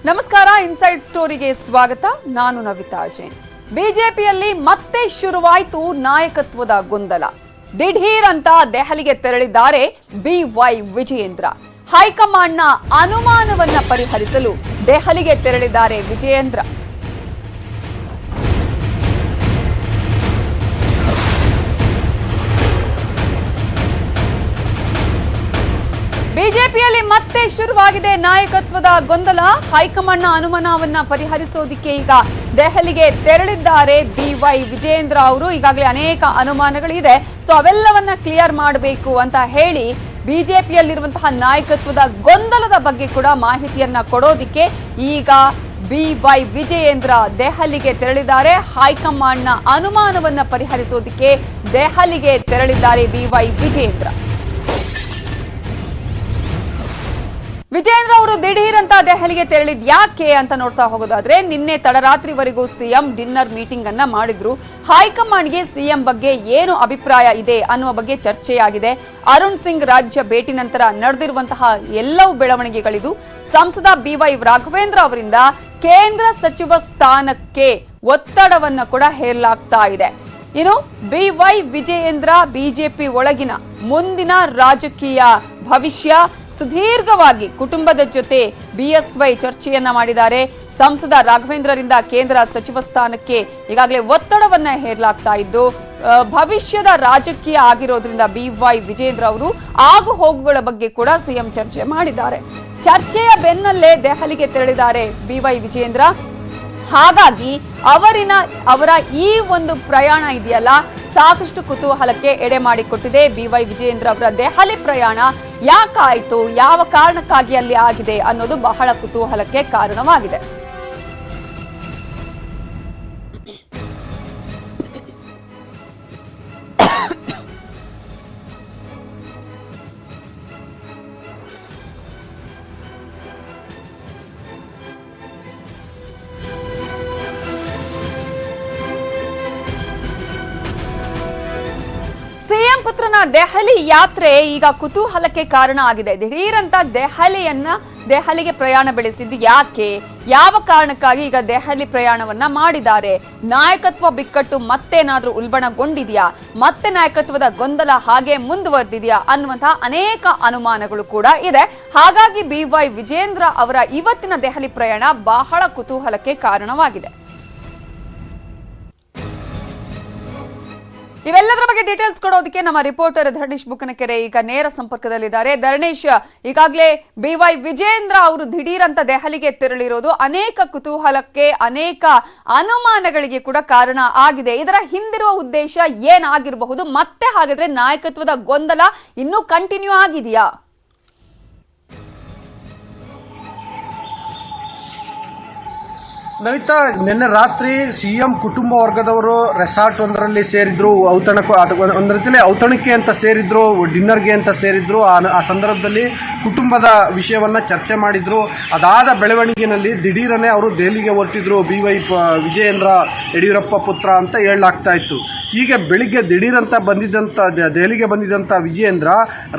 ನಮಸ್ಕಾರ, ಇನ್ಸೈಡ್ ಸ್ಟೋರಿಗೆ ಸ್ವಾಗತ. ನಾನು ನವಿತಾ ಜೈನ್. ಬಿಜೆಪಿಯಲ್ಲಿ ಮತ್ತೆ ಶುರುವಾಯಿತು ನಾಯಕತ್ವದ ಗೊಂದಲ. ದಿಢೀರ್ ಅಂತ ದೆಹಲಿಗೆ ತೆರಳಿದ್ದಾರೆ ಬಿವೈ ವಿಜಯೇಂದ್ರ. ಹೈಕಮಾಂಡ್ನ ಅನುಮಾನವನ್ನ ಪರಿಹರಿಸಲು ದೆಹಲಿಗೆ ತೆರಳಿದ್ದಾರೆ ವಿಜಯೇಂದ್ರ. ಬಿಜೆಪಿಯಲ್ಲಿ ಮತ್ತೆ ಶುರುವಾಗಿದೆ ನಾಯಕತ್ವದ ಗೊಂದಲ. ಹೈಕಮಾಂಡ್ನ ಅನುಮಾನವನ್ನ ಪರಿಹರಿಸೋದಕ್ಕೆ ಈಗ ದೆಹಲಿಗೆ ತೆರಳಿದ್ದಾರೆ ಬಿವೈ ವಿಜಯೇಂದ್ರ ಅವರು. ಈಗಾಗಲೇ ಅನೇಕ ಅನುಮಾನಗಳಿದೆ, ಸೊ ಅವೆಲ್ಲವನ್ನ ಕ್ಲಿಯರ್ ಮಾಡಬೇಕು ಅಂತ ಹೇಳಿ ಬಿಜೆಪಿಯಲ್ಲಿರುವಂತಹ ನಾಯಕತ್ವದ ಗೊಂದಲದ ಬಗ್ಗೆ ಕೂಡ ಮಾಹಿತಿಯನ್ನ ಕೊಡೋದಿಕ್ಕೆ ಈಗ ಬಿವೈ ವಿಜಯೇಂದ್ರ ದೆಹಲಿಗೆ ತೆರಳಿದ್ದಾರೆ. ಹೈಕಮಾಂಡ್ನ ಅನುಮಾನವನ್ನ ಪರಿಹರಿಸೋದಕ್ಕೆ ದೆಹಲಿಗೆ ತೆರಳಿದ್ದಾರೆ ಬಿವೈ ವಿಜಯೇಂದ್ರ. ವಿಜಯೇಂದ್ರ ಅವರು ದಿಢೀರ್ ಅಂತ ದೆಹಲಿಗೆ ತೆರಳಿದ್ ಯಾಕೆ ಅಂತ ನೋಡ್ತಾ ಹೋಗೋದಾದ್ರೆ, ನಿನ್ನೆ ತಡರಾತ್ರಿವರೆಗೂ ಸಿಎಂ ಡಿನ್ನರ್ ಮೀಟಿಂಗ್ ಅನ್ನ ಮಾಡಿದ್ರು. ಹೈಕಮಾಂಡ್ಗೆ ಸಿಎಂ ಬಗ್ಗೆ ಏನು ಅಭಿಪ್ರಾಯ ಇದೆ ಅನ್ನುವ ಬಗ್ಗೆ ಚರ್ಚೆಯಾಗಿದೆ. ಅರುಣ್ ಸಿಂಗ್ ರಾಜ್ಯ ಭೇಟಿ ನಂತರ ನಡೆದಿರುವಂತಹ ಎಲ್ಲವೂ ಬೆಳವಣಿಗೆಗಳಿದು. ಸಂಸದ ಬಿವೈ ರಾಘವೇಂದ್ರ ಅವರಿಂದ ಕೇಂದ್ರ ಸಚಿವ ಸ್ಥಾನಕ್ಕೆ ಒತ್ತಡವನ್ನ ಕೂಡ ಹೇರಲಾಗ್ತಾ ಇದೆ. ಇನ್ನು ಬಿವೈ ವಿಜಯೇಂದ್ರ ಬಿಜೆಪಿ ಒಳಗಿನ ಮುಂದಿನ ರಾಜಕೀಯ ಭವಿಷ್ಯ ಸುದೀರ್ಘವಾಗಿ ಕುಟುಂಬದ ಜೊತೆ ಬಿಎಸ್ವೈ ಚರ್ಚೆಯನ್ನ ಮಾಡಿದ್ದಾರೆ. ಸಂಸದ ರಾಘವೇಂದ್ರರಿಂದ ಕೇಂದ್ರ ಸಚಿವ ಸ್ಥಾನಕ್ಕೆ ಈಗಾಗಲೇ ಒತ್ತಡವನ್ನ ಹೇರಲಾಗ್ತಾ ಇದ್ದು, ಭವಿಷ್ಯದ ರಾಜಕೀಯ ಆಗಿರೋದ್ರಿಂದ ಬಿವೈ ವಿಜಯೇಂದ್ರ ಅವರು ಆಗು ಹೋಗುಗಳ ಬಗ್ಗೆ ಕೂಡ ಸಿಎಂ ಚರ್ಚೆ ಮಾಡಿದ್ದಾರೆ. ಚರ್ಚೆಯ ಬೆನ್ನಲ್ಲೇ ದೆಹಲಿಗೆ ತೆರಳಿದ್ದಾರೆ ಬಿವೈ ವಿಜಯೇಂದ್ರ. ಹಾಗಾಗಿ ಅವರ ಈ ಒಂದು ಪ್ರಯಾಣ ಇದೆಯಲ್ಲ, ಸಾಕಷ್ಟು ಕುತೂಹಲಕ್ಕೆ ಎಡೆ ಮಾಡಿಕೊಟ್ಟಿದೆ. ಬಿವೈ ವಿಜಯೇಂದ್ರ ಅವರ ದೆಹಲಿ ಪ್ರಯಾಣ ಯಾಕಾಯಿತು, ಯಾವ ಕಾರಣಕ್ಕಾಗಿ ಅಲ್ಲಿ ಆಗಿದೆ ಅನ್ನೋದು ಬಹಳ ಕುತೂಹಲಕ್ಕೆ ಕಾರಣವಾಗಿದೆ. ಸಿಎಂ ಪುತ್ರನ ದೆಹಲಿ ಯಾತ್ರೆ ಈಗ ಕುತೂಹಲಕ್ಕೆ ಕಾರಣ ಆಗಿದೆ. ದಿಢೀರಂತ ದೆಹಲಿಗೆ ಪ್ರಯಾಣ ಬೆಳೆಸಿದ್ದು ಯಾಕೆ, ಯಾವ ಕಾರಣಕ್ಕಾಗಿ ಈಗ ದೆಹಲಿ ಪ್ರಯಾಣವನ್ನ ಮಾಡಿದ್ದಾರೆ? ನಾಯಕತ್ವ ಬಿಕ್ಕಟ್ಟು ಮತ್ತೇನಾದ್ರೂ ಉಲ್ಬಣಗೊಂಡಿದೆಯಾ, ಮತ್ತೆ ನಾಯಕತ್ವದ ಗೊಂದಲ ಹಾಗೆ ಮುಂದುವರೆದಿದೆಯಾ ಅನ್ನುವಂತಹ ಅನೇಕ ಅನುಮಾನಗಳು ಕೂಡ ಇದೆ. ಹಾಗಾಗಿ ಬಿವೈ ವಿಜಯೇಂದ್ರ ಅವರ ಇವತ್ತಿನ ದೆಹಲಿ ಪ್ರಯಾಣ ಬಹಳ ಕುತೂಹಲಕ್ಕೆ ಕಾರಣವಾಗಿದೆ. ಇವೆಲ್ಲದರ ಬಗ್ಗೆ ಡೀಟೇಲ್ಸ್ ಕೊಡೋದಕ್ಕೆ ನಮ್ಮ ರಿಪೋರ್ಟರ್ ಧರಣೀಶ್ ಬುಕ್ಕನಕೆರೆ ಈಗ ನೇರ ಸಂಪರ್ಕದಲ್ಲಿದ್ದಾರೆ. ಧರಣೀಶ್, ಈಗಾಗಲೇ ಬಿವೈ ವಿಜಯೇಂದ್ರ ಅವರು ದಿಢೀರ್ ಅಂತ ದೆಹಲಿಗೆ ತೆರಳಿರೋದು ಅನೇಕ ಕುತೂಹಲಕ್ಕೆ, ಅನೇಕ ಅನುಮಾನಗಳಿಗೆ ಕೂಡ ಕಾರಣ ಆಗಿದೆ. ಇದರ ಹಿಂದಿರುವ ಉದ್ದೇಶ ಏನಾಗಿರಬಹುದು? ಮತ್ತೆ ಹಾಗಾದ್ರೆ ನಾಯಕತ್ವದ ಗೊಂದಲ ಇನ್ನೂ ಕಂಟಿನ್ಯೂ ಆಗಿದೆಯಾ? ನವಿತಾ, ನಿನ್ನೆ ರಾತ್ರಿ ಸಿಎಂ ಕುಟುಂಬ ವರ್ಗದವರು ರೆಸಾರ್ಟ್ ಒಂದರಲ್ಲಿ ಸೇರಿದ್ರು. ಒಂದು ರೀತಿಯಲ್ಲಿ ಔತಣಕ್ಕೆ ಅಂತ ಸೇರಿದ್ರು, ಡಿನ್ನರ್ಗೆ ಅಂತ ಸೇರಿದ್ರು. ಆ ಸಂದರ್ಭದಲ್ಲಿ ಕುಟುಂಬದ ವಿಷಯವನ್ನ ಚರ್ಚೆ ಮಾಡಿದ್ರು. ಅದಾದ ಬೆಳವಣಿಗೆಯಲ್ಲಿ ದಿಢೀರನೆ ಅವರು ದೆಹಲಿಗೆ ಹೊರಟಿದ್ರು. ಬಿವೈ ವಿಜಯೇಂದ್ರ ಯಡಿಯೂರಪ್ಪ ಪುತ್ರ ಅಂತ ಹೇಳಲಾಗ್ತಾ ಇತ್ತು. ಹೀಗೆ ಬೆಳಿಗ್ಗೆ ದಿಢೀರಂತ ದೆಹಲಿಗೆ ಬಂದಿದ್ದಂಥ ವಿಜಯೇಂದ್ರ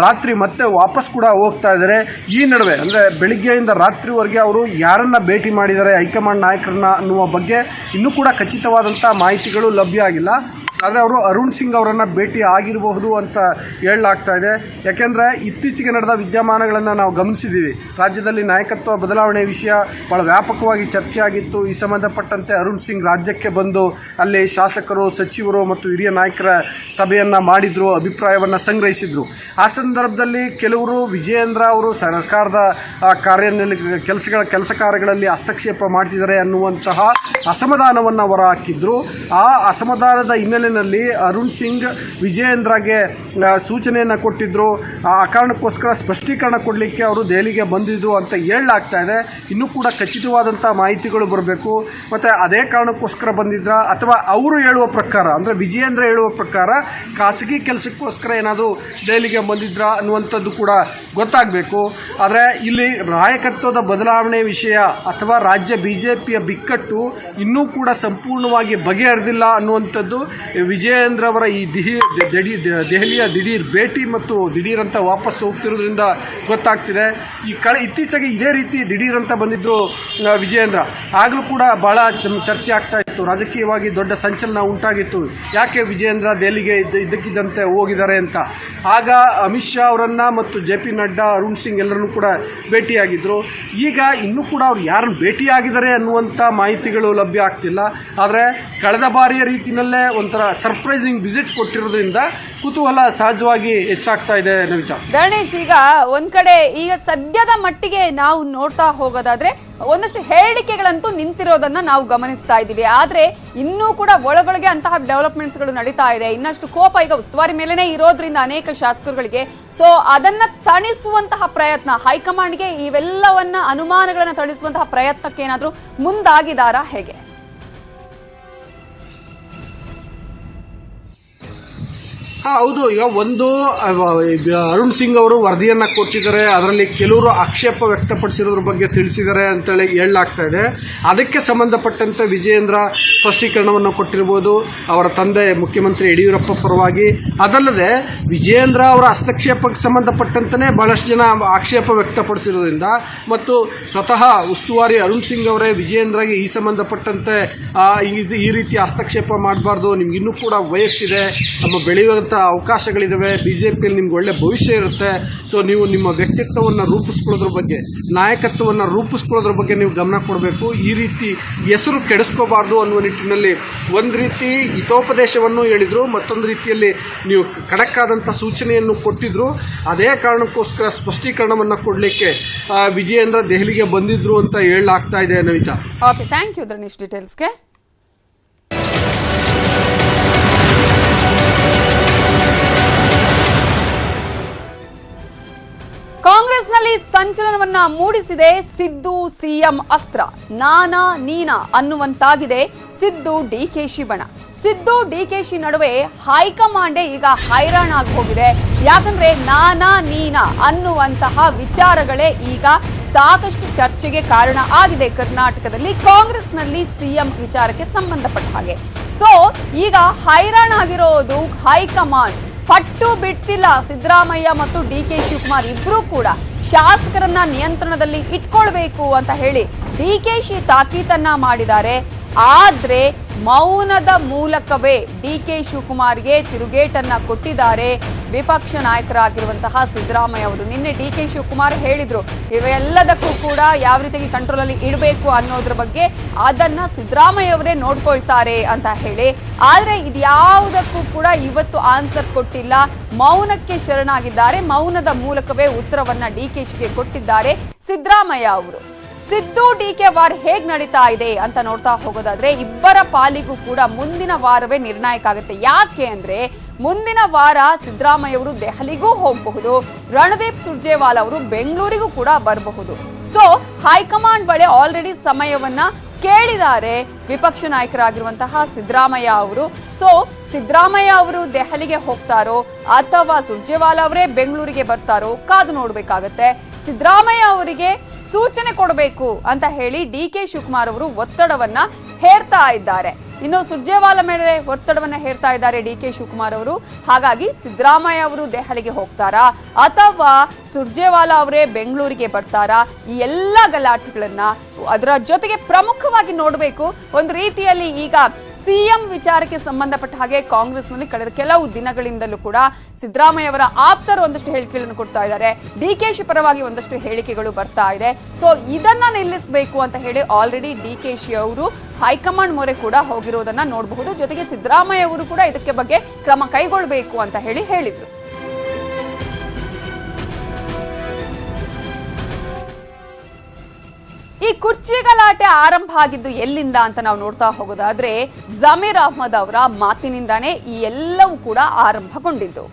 ರಾತ್ರಿ ಮತ್ತೆ ವಾಪಸ್ ಕೂಡ ಹೋಗ್ತಾ ಇದ್ದಾರೆ. ಈ ನಡುವೆ ಅಂದರೆ ಬೆಳಿಗ್ಗೆಯಿಂದ ರಾತ್ರಿವರೆಗೆ ಅವರು ಯಾರನ್ನ ಭೇಟಿ ಮಾಡಿದ್ದಾರೆ, ಹೈಕಮಾಂಡ್ ನಾಯಕರನ್ನ ಅನ್ನುವ ಬಗ್ಗೆ ಇನ್ನೂ ಕೂಡ ಖಚಿತವಾದಂಥ ಮಾಹಿತಿಗಳು ಲಭ್ಯ ಆಗಿಲ್ಲ. ಆದರೆ ಅವರು ಅರುಣ್ ಸಿಂಗ್ ಅವರನ್ನು ಭೇಟಿ ಆಗಿರಬಹುದು ಅಂತ ಹೇಳಲಾಗ್ತಾ ಇದೆ. ಯಾಕೆಂದರೆ ಇತ್ತೀಚೆಗೆ ನಡೆದ ವಿದ್ಯಮಾನಗಳನ್ನು ನಾವು ಗಮನಿಸಿದ್ದೀವಿ. ರಾಜ್ಯದಲ್ಲಿ ನಾಯಕತ್ವ ಬದಲಾವಣೆ ವಿಷಯ ಭಾಳ ವ್ಯಾಪಕವಾಗಿ ಚರ್ಚೆ ಆಗಿತ್ತು. ಈ ಸಂಬಂಧಪಟ್ಟಂತೆ ಅರುಣ್ ಸಿಂಗ್ ರಾಜ್ಯಕ್ಕೆ ಬಂದು ಅಲ್ಲಿ ಶಾಸಕರು, ಸಚಿವರು ಮತ್ತು ಹಿರಿಯ ನಾಯಕರ ಸಭೆಯನ್ನು ಮಾಡಿದ್ರು, ಅಭಿಪ್ರಾಯವನ್ನು ಸಂಗ್ರಹಿಸಿದ್ರು. ಆ ಸಂದರ್ಭದಲ್ಲಿ ಕೆಲವರು ವಿಜಯೇಂದ್ರ ಅವರು ಸರ್ಕಾರದ ಕೆಲಸ ಕಾರ್ಯಗಳಲ್ಲಿ ಹಸ್ತಕ್ಷೇಪ ಮಾಡ್ತಿದ್ದಾರೆ ಅನ್ನುವಂತಹ ಅಸಮಾಧಾನವನ್ನು ಹೊರಹಾಕಿದ್ರು. ಆ ಅಸಮಾಧಾನದ ಹಿನ್ನೆಲೆಯಲ್ಲಿ ಅರುಣ್ ಸಿಂಗ್ ವಿಜಯೇಂದ್ರಗೆ ಸೂಚನೆಯನ್ನು ಕೊಟ್ಟಿದ್ರು. ಆ ಕಾರಣಕ್ಕೋಸ್ಕರ ಸ್ಪಷ್ಟೀಕರಣ ಕೊಡಲಿಕ್ಕೆ ಅವರು ದೆಹಲಿಗೆ ಬಂದಿದ್ರು ಅಂತ ಹೇಳಲಾಗ್ತಾ ಇದೆ. ಇನ್ನೂ ಕೂಡ ಖಚಿತವಾದಂಥ ಮಾಹಿತಿಗಳು ಬರಬೇಕು. ಮತ್ತು ಅದೇ ಕಾರಣಕ್ಕೋಸ್ಕರ ಬಂದಿದ್ರ ಅಥವಾ ಅವರು ಹೇಳುವ ಪ್ರಕಾರ, ಅಂದರೆ ವಿಜಯೇಂದ್ರ ಹೇಳುವ ಪ್ರಕಾರ ಖಾಸಗಿ ಕೆಲಸಕ್ಕೋಸ್ಕರ ಏನಾದರೂ ದೆಹಲಿಗೆ ಬಂದಿದ್ರ ಅನ್ನುವಂಥದ್ದು ಕೂಡ ಗೊತ್ತಾಗಬೇಕು. ಆದರೆ ಇಲ್ಲಿ ನಾಯಕತ್ವದ ಬದಲಾವಣೆ ವಿಷಯ ಅಥವಾ ರಾಜ್ಯ ಬಿಜೆಪಿಯ ಬಿಕ್ಕಟ್ಟು ಇನ್ನೂ ಕೂಡ ಸಂಪೂರ್ಣವಾಗಿ ಬಗೆಹರಿದಿಲ್ಲ ಅನ್ನುವಂಥದ್ದು ವಿಜಯೇಂದ್ರ ಅವರ ಈ ದೆಹಲಿಯ ದಿಢೀರ್ ಭೇಟಿ ಮತ್ತು ದಿಢೀರ್ ಅಂತ ವಾಪಸ್ ಹೋಗ್ತಿರೋದ್ರಿಂದ ಗೊತ್ತಾಗ್ತಿದೆ. ಇತ್ತೀಚೆಗೆ ಇದೇ ರೀತಿ ದಿಢೀರ್ ಅಂತ ಬಂದಿದ್ದು ವಿಜಯೇಂದ್ರ, ಆಗಲೂ ಕೂಡ ಬಹಳ ಚರ್ಚೆ ಆಗ್ತಾ ಇತ್ತು, ರಾಜಕೀಯವಾಗಿ ದೊಡ್ಡ ಸಂಚಲನ ಉಂಟಾಗಿತ್ತು. ಯಾಕೆ ವಿಜಯೇಂದ್ರ ದೆಹಲಿಗೆ ಇದ್ದಕ್ಕಿದ್ದಂತೆ ಹೋಗಿದ್ದಾರೆ ಅಂತ. ಆಗ ಅಮಿತ್ ಶಾ ಅವರನ್ನ ಮತ್ತು JP ನಡ್ಡಾ, ಅರುಣ್ ಸಿಂಗ್ ಎಲ್ಲರನ್ನೂ ಕೂಡ ಭೇಟಿಯಾಗಿದ್ರು. ಈಗ ಇನ್ನೂ ಕೂಡ ಅವ್ರು ಯಾರನ್ನು ಭೇಟಿಯಾಗಿದ್ದಾರೆ ಅನ್ನುವಂಥ ಮಾಹಿತಿಗಳು ಲಭ್ಯ ಆಗ್ತಿಲ್ಲ. ಆದರೆ ಕಳೆದ ಬಾರಿಯ ರೀತಿಯಲ್ಲೇ ಒಂಥರ ಸರ್ಪ್ರೈಸಿಂಗ್ ವಿಸಿಟ್ ಕೊಟ್ಟಿರೋದ್ರಿಂದ ಕುತೂಹಲ ಸಹಜವಾಗಿ ಹೆಚ್ಚಾಗ್ತಾ ಇದೆ. ನವಿತಾ, ಧರಣೇಶ್, ಈಗ ಒಂದ್ ಕಡೆ ಈಗ ಸದ್ಯದ ಮಟ್ಟಿಗೆ ನಾವು ನೋಡ್ತಾ ಹೋಗೋದಾದ್ರೆ ಒಂದಷ್ಟು ಹೇಳಿಕೆಗಳಂತೂ ನಿಂತಿರೋದನ್ನ ನಾವು ಗಮನಿಸ್ತಾ ಇದ್ದೀವಿ. ಆದ್ರೆ ಇನ್ನೂ ಕೂಡ ಒಳಗೊಳಗೆ ಅಂತಹ ಡೆವಲಪ್ಮೆಂಟ್ಸ್ ಗಳು ನಡೀತಾ ಇದೆ. ಇನ್ನಷ್ಟು ಕೋಪ ಈಗ ಉಸ್ತುವಾರಿ ಮೇಲೆನೆ ಇರೋದ್ರಿಂದ ಅನೇಕ ಶಾಸಕರುಗಳಿಗೆ ಸೊ ಅದನ್ನ ತಣಿಸುವಂತಹ ಪ್ರಯತ್ನ, ಹೈಕಮಾಂಡ್ಗೆ ಇವೆಲ್ಲವನ್ನ ಅನುಮಾನಗಳನ್ನ ತಣಿಸುವಂತಹ ಪ್ರಯತ್ನಕ್ಕೆ ಏನಾದ್ರೂ ಮುಂದಾಗಿದಾರಾ, ಹೇಗೆ? ಹೌದು. ಈಗ ಒಂದು ಅರುಣ್ ಸಿಂಗ್ ಅವರು ವರದಿಯನ್ನ ಕೊಟ್ಟಿದ್ದಾರೆ, ಅದರಲ್ಲಿ ಕೆಲವರು ಆಕ್ಷೇಪ ವ್ಯಕ್ತಪಡಿಸಿರೋದ್ರ ಬಗ್ಗೆ ತಿಳಿಸಿದ್ದಾರೆ ಅಂತೇಳಿ ಹೇಳಲಾಗ್ತಾ ಇದೆ. ಅದಕ್ಕೆ ಸಂಬಂಧಪಟ್ಟಂತೆ ವಿಜಯೇಂದ್ರ ಸ್ಪಷ್ಟೀಕರಣವನ್ನು ಕೊಟ್ಟಿರಬಹುದು ಅವರ ತಂದೆ ಮುಖ್ಯಮಂತ್ರಿ ಯಡಿಯೂರಪ್ಪ ಪರವಾಗಿ. ಅದಲ್ಲದೆ ವಿಜಯೇಂದ್ರ ಅವರ ಹಸ್ತಕ್ಷೇಪಕ್ಕೆ ಸಂಬಂಧಪಟ್ಟಂತೆ ಬಹಳಷ್ಟು ಜನ ಆಕ್ಷೇಪ ವ್ಯಕ್ತಪಡಿಸಿರೋದ್ರಿಂದ ಮತ್ತು ಸ್ವತಃ ಉಸ್ತುವಾರಿ ಅರುಣ್ ಸಿಂಗ್ ಅವರೇ ವಿಜಯೇಂದ್ರಗೆ ಈ ಸಂಬಂಧಪಟ್ಟಂತೆ ಈ ರೀತಿ ಹಸ್ತಕ್ಷೇಪ ಮಾಡಬಾರ್ದು, ನಿಮ್ಗೆ ಇನ್ನೂ ಕೂಡ ವಯಸ್ಸಿದೆ, ನಮ್ಮ ಬೆಳೆಯುವಂಥ ಅವಕಾಶಗಳಿದಾವೆ, ಬಿಜೆಪಿಯಲ್ಲಿ ನಿಮ್ಗೆ ಒಳ್ಳೆ ಭವಿಷ್ಯ ಇರುತ್ತೆ, ಸೊ ನೀವು ನಿಮ್ಮ ವ್ಯಕ್ತಿತ್ವವನ್ನು ರೂಪಿಸ್ಕೊಳ್ಳೋದ್ರ ಬಗ್ಗೆ, ನಾಯಕತ್ವವನ್ನು ರೂಪಿಸ್ಕೊಳ್ಳೋದ್ರ ಬಗ್ಗೆ ನೀವು ಗಮನ ಕೊಡಬೇಕು, ಈ ರೀತಿ ಹೆಸರು ಕೆಡಿಸ್ಕೋಬಾರ್ದು ಅನ್ನುವ ನಿಟ್ಟಿನಲ್ಲಿ ಒಂದು ರೀತಿ ಹಿತೋಪದೇಶವನ್ನು ಹೇಳಿದ್ರು, ಮತ್ತೊಂದು ರೀತಿಯಲ್ಲಿ ನೀವು ಖಡಕ್ಕಾದಂಥ ಸೂಚನೆಯನ್ನು ಕೊಟ್ಟಿದ್ರು. ಅದೇ ಕಾರಣಕ್ಕೋಸ್ಕರ ಸ್ಪಷ್ಟೀಕರಣವನ್ನು ಕೊಡಲಿಕ್ಕೆ ವಿಜಯೇಂದ್ರ ದೆಹಲಿಗೆ ಬಂದಿದ್ರು ಅಂತ ಹೇಳಲಾಗ್ತಾ ಇದೆ. Navita, okay, thank you Dharanesh ಡೀಟೇಲ್ಸ್ಗೆ. ಕಾಂಗ್ರೆಸ್ನಲ್ಲಿ ಸಂಚಲನವನ್ನ ಮೂಡಿಸಿದೆ ಸಿದ್ದು ಸಿಎಂ ಅಸ್ತ್ರ. ನಾನಾ ನೀನಾ ಅನ್ನುವಂತಾಗಿದೆ ಸಿದ್ದು ಡಿಕೆಶಿ ಬಣ. ಸಿದ್ದು ಡಿಕೆಶಿ ನಡುವೆ ಹೈಕಮಾಂಡೇ ಈಗ ಹೈರಾಣಾಗಿ ಹೋಗಿದೆ. ಯಾಕಂದ್ರೆ ನಾನಾ ನೀನಾ ಅನ್ನುವಂತಹ ವಿಚಾರಗಳೇ ಈಗ ಸಾಕಷ್ಟು ಚರ್ಚೆಗೆ ಕಾರಣ ಆಗಿದೆ ಕರ್ನಾಟಕದಲ್ಲಿ ಕಾಂಗ್ರೆಸ್ನಲ್ಲಿ ಸಿಎಂ ವಿಚಾರಕ್ಕೆ ಸಂಬಂಧಪಟ್ಟ ಹಾಗೆ. ಸೊ ಈಗ ಹೈರಾಣಾಗಿರೋದು ಹೈಕಮಾಂಡ್. ಪಟ್ಟು ಬಿಟ್ಟಿಲ್ಲ ಸಿದ್ದರಾಮಯ್ಯ ಮತ್ತು DK ಶಿವಕುಮಾರ್ ಇಬ್ರು ಕೂಡ ಶಾಸಕರನ್ನ ನಿಯಂತ್ರಣದಲ್ಲಿ ಇಟ್ಕೊಳ್ಬೇಕು ಅಂತ ಹೇಳಿ DKಶಿ ತಾಕೀತನ್ನ ಮಾಡಿದ್ದಾರೆ. ಆದ್ರೆ ಮೌನದ ಮೂಲಕವೇ DK ಶಿವಕುಮಾರ್ಗೆ ತಿರುಗೇಟನ್ನ ಕೊಟ್ಟಿದ್ದಾರೆ ವಿಪಕ್ಷ ನಾಯಕರಾಗಿರುವಂತಹ ಸಿದ್ದರಾಮಯ್ಯ ಅವರು. ನಿನ್ನೆ DK ಶಿವಕುಮಾರ್ ಹೇಳಿದ್ರು ಇವೆಲ್ಲದಕ್ಕೂ ಕೂಡ ಯಾವ ರೀತಿಯಾಗಿ ಕಂಟ್ರೋಲ್ ಅಲ್ಲಿ ಇಡಬೇಕು ಅನ್ನೋದ್ರ ಬಗ್ಗೆ ಅದನ್ನ ಸಿದ್ದರಾಮಯ್ಯ ಅವರೇ ನೋಡ್ಕೊಳ್ತಾರೆ ಅಂತ ಹೇಳಿ. ಆದ್ರೆ ಇದ್ಯಾವುದಕ್ಕೂ ಕೂಡ ಇವತ್ತು ಆನ್ಸರ್ ಕೊಟ್ಟಿಲ್ಲ, ಮೌನಕ್ಕೆ ಶರಣಾಗಿದ್ದಾರೆ. ಮೌನದ ಮೂಲಕವೇ ಉತ್ತರವನ್ನ DKಶಿಗೆ ಕೊಟ್ಟಿದ್ದಾರೆ ಸಿದ್ದರಾಮಯ್ಯ ಅವರು. ಸಿದ್ದು DK ವಾರ್ ಹೇಗ್ ನಡೀತಾ ಇದೆ ಅಂತ ನೋಡ್ತಾ ಹೋಗೋದಾದ್ರೆ ಇಬ್ಬರ ಪಾಲಿಗೂ ಕೂಡ ಮುಂದಿನ ವಾರವೇ ನಿರ್ಣಾಯಕ ಆಗುತ್ತೆ. ಯಾಕೆ ಅಂದ್ರೆ ಮುಂದಿನ ವಾರ ಸಿದ್ದರಾಮಯ್ಯ ಅವರು ದೆಹಲಿಗೂ ಹೋಗಬಹುದು, ರಣದೀಪ್ ಸುರ್ಜೇವಾಲಾ ಅವರು ಬೆಂಗಳೂರಿಗೂ ಕೂಡ ಬರಬಹುದು. ಸೊ ಹೈಕಮಾಂಡ್ ಬಳಿ ಆಲ್ರೆಡಿ ಸಮಯವನ್ನ ಕೇಳಿದ್ದಾರೆ ವಿಪಕ್ಷ ನಾಯಕರಾಗಿರುವಂತಹ ಸಿದ್ದರಾಮಯ್ಯ ಅವರು. ಸೊ ಸಿದ್ದರಾಮಯ್ಯ ಅವರು ದೆಹಲಿಗೆ ಹೋಗ್ತಾರೋ ಅಥವಾ ಸುರ್ಜೇವಾಲಾ ಅವರೇ ಬೆಂಗಳೂರಿಗೆ ಬರ್ತಾರೋ ಕಾದು ನೋಡ್ಬೇಕಾಗತ್ತೆ. ಸಿದ್ದರಾಮಯ್ಯ ಅವರಿಗೆ ಸೂಚನೆ ಕೊಡಬೇಕು ಅಂತ ಹೇಳಿ DK ಶಿವಕುಮಾರ್ ಅವರು ಒತ್ತಡವನ್ನ ಹೇರ್ತಾ ಇದ್ದಾರೆ. ಇನ್ನು ಸುರ್ಜೇವಾಲಾ ಮೇಲೆ ಒತ್ತಡವನ್ನ ಹೇರ್ತಾ ಇದ್ದಾರೆ DK ಶಿವಕುಮಾರ್ ಅವರು. ಹಾಗಾಗಿ ಸಿದ್ದರಾಮಯ್ಯ ಅವರು ದೆಹಲಿಗೆ ಹೋಗ್ತಾರಾ ಅಥವಾ ಸುರ್ಜೇವಾಲಾ ಅವರೇ ಬೆಂಗಳೂರಿಗೆ ಬರ್ತಾರಾ, ಈ ಎಲ್ಲ ಗಲಾಟೆಗಳನ್ನ ಅದರ ಜೊತೆಗೆ ಪ್ರಮುಖವಾಗಿ ನೋಡಬೇಕು. ಒಂದು ರೀತಿಯಲ್ಲಿ ಈಗ ಸಿಎಂ ವಿಚಾರಕ್ಕೆ ಸಂಬಂಧಪಟ್ಟ ಹಾಗೆ ಕಾಂಗ್ರೆಸ್ನಲ್ಲಿ ಕಳೆದ ಕೆಲವು ದಿನಗಳಿಂದಲೂ ಕೂಡ ಸಿದ್ದರಾಮಯ್ಯ ಅವರ ಆಪ್ತರು ಒಂದಷ್ಟು ಹೇಳಿಕೆಗಳನ್ನು ಕೊಡ್ತಾ ಇದ್ದಾರೆ, DKಶಿ ಪರವಾಗಿ ಒಂದಷ್ಟು ಹೇಳಿಕೆಗಳು ಬರ್ತಾ ಇದೆ. ಸೊ ಇದನ್ನ ನಿಲ್ಲಿಸಬೇಕು ಅಂತ ಹೇಳಿ ಆಲ್ರೆಡಿ DKಶಿ ಅವರು ಹೈಕಮಾಂಡ್ ಮೊರೆ ಕೂಡ ಹೋಗಿರೋದನ್ನ ನೋಡಬಹುದು. ಜೊತೆಗೆ ಸಿದ್ದರಾಮಯ್ಯ ಅವರು ಕೂಡ ಇದಕ್ಕೆ ಬಗ್ಗೆ ಕ್ರಮ ಕೈಗೊಳ್ಳಬೇಕು ಅಂತ ಹೇಳಿದ್ರು. ಈ ಕುರ್ಚಿ ಗಲಾಟೆ ಆರಂಭ ಆಗಿದ್ದು ಎಲ್ಲಿಂದ ಅಂತ ನಾವು ನೋಡ್ತಾ ಹೋಗೋದಾದ್ರೆ ಜಮೀರ್ ಅಹ್ಮದ್ ಅವರ ಮಾತಿನಿಂದಾನೇ ಈ ಎಲ್ಲವೂ ಕೂಡ ಆರಂಭಗೊಂಡಿದ್ದು.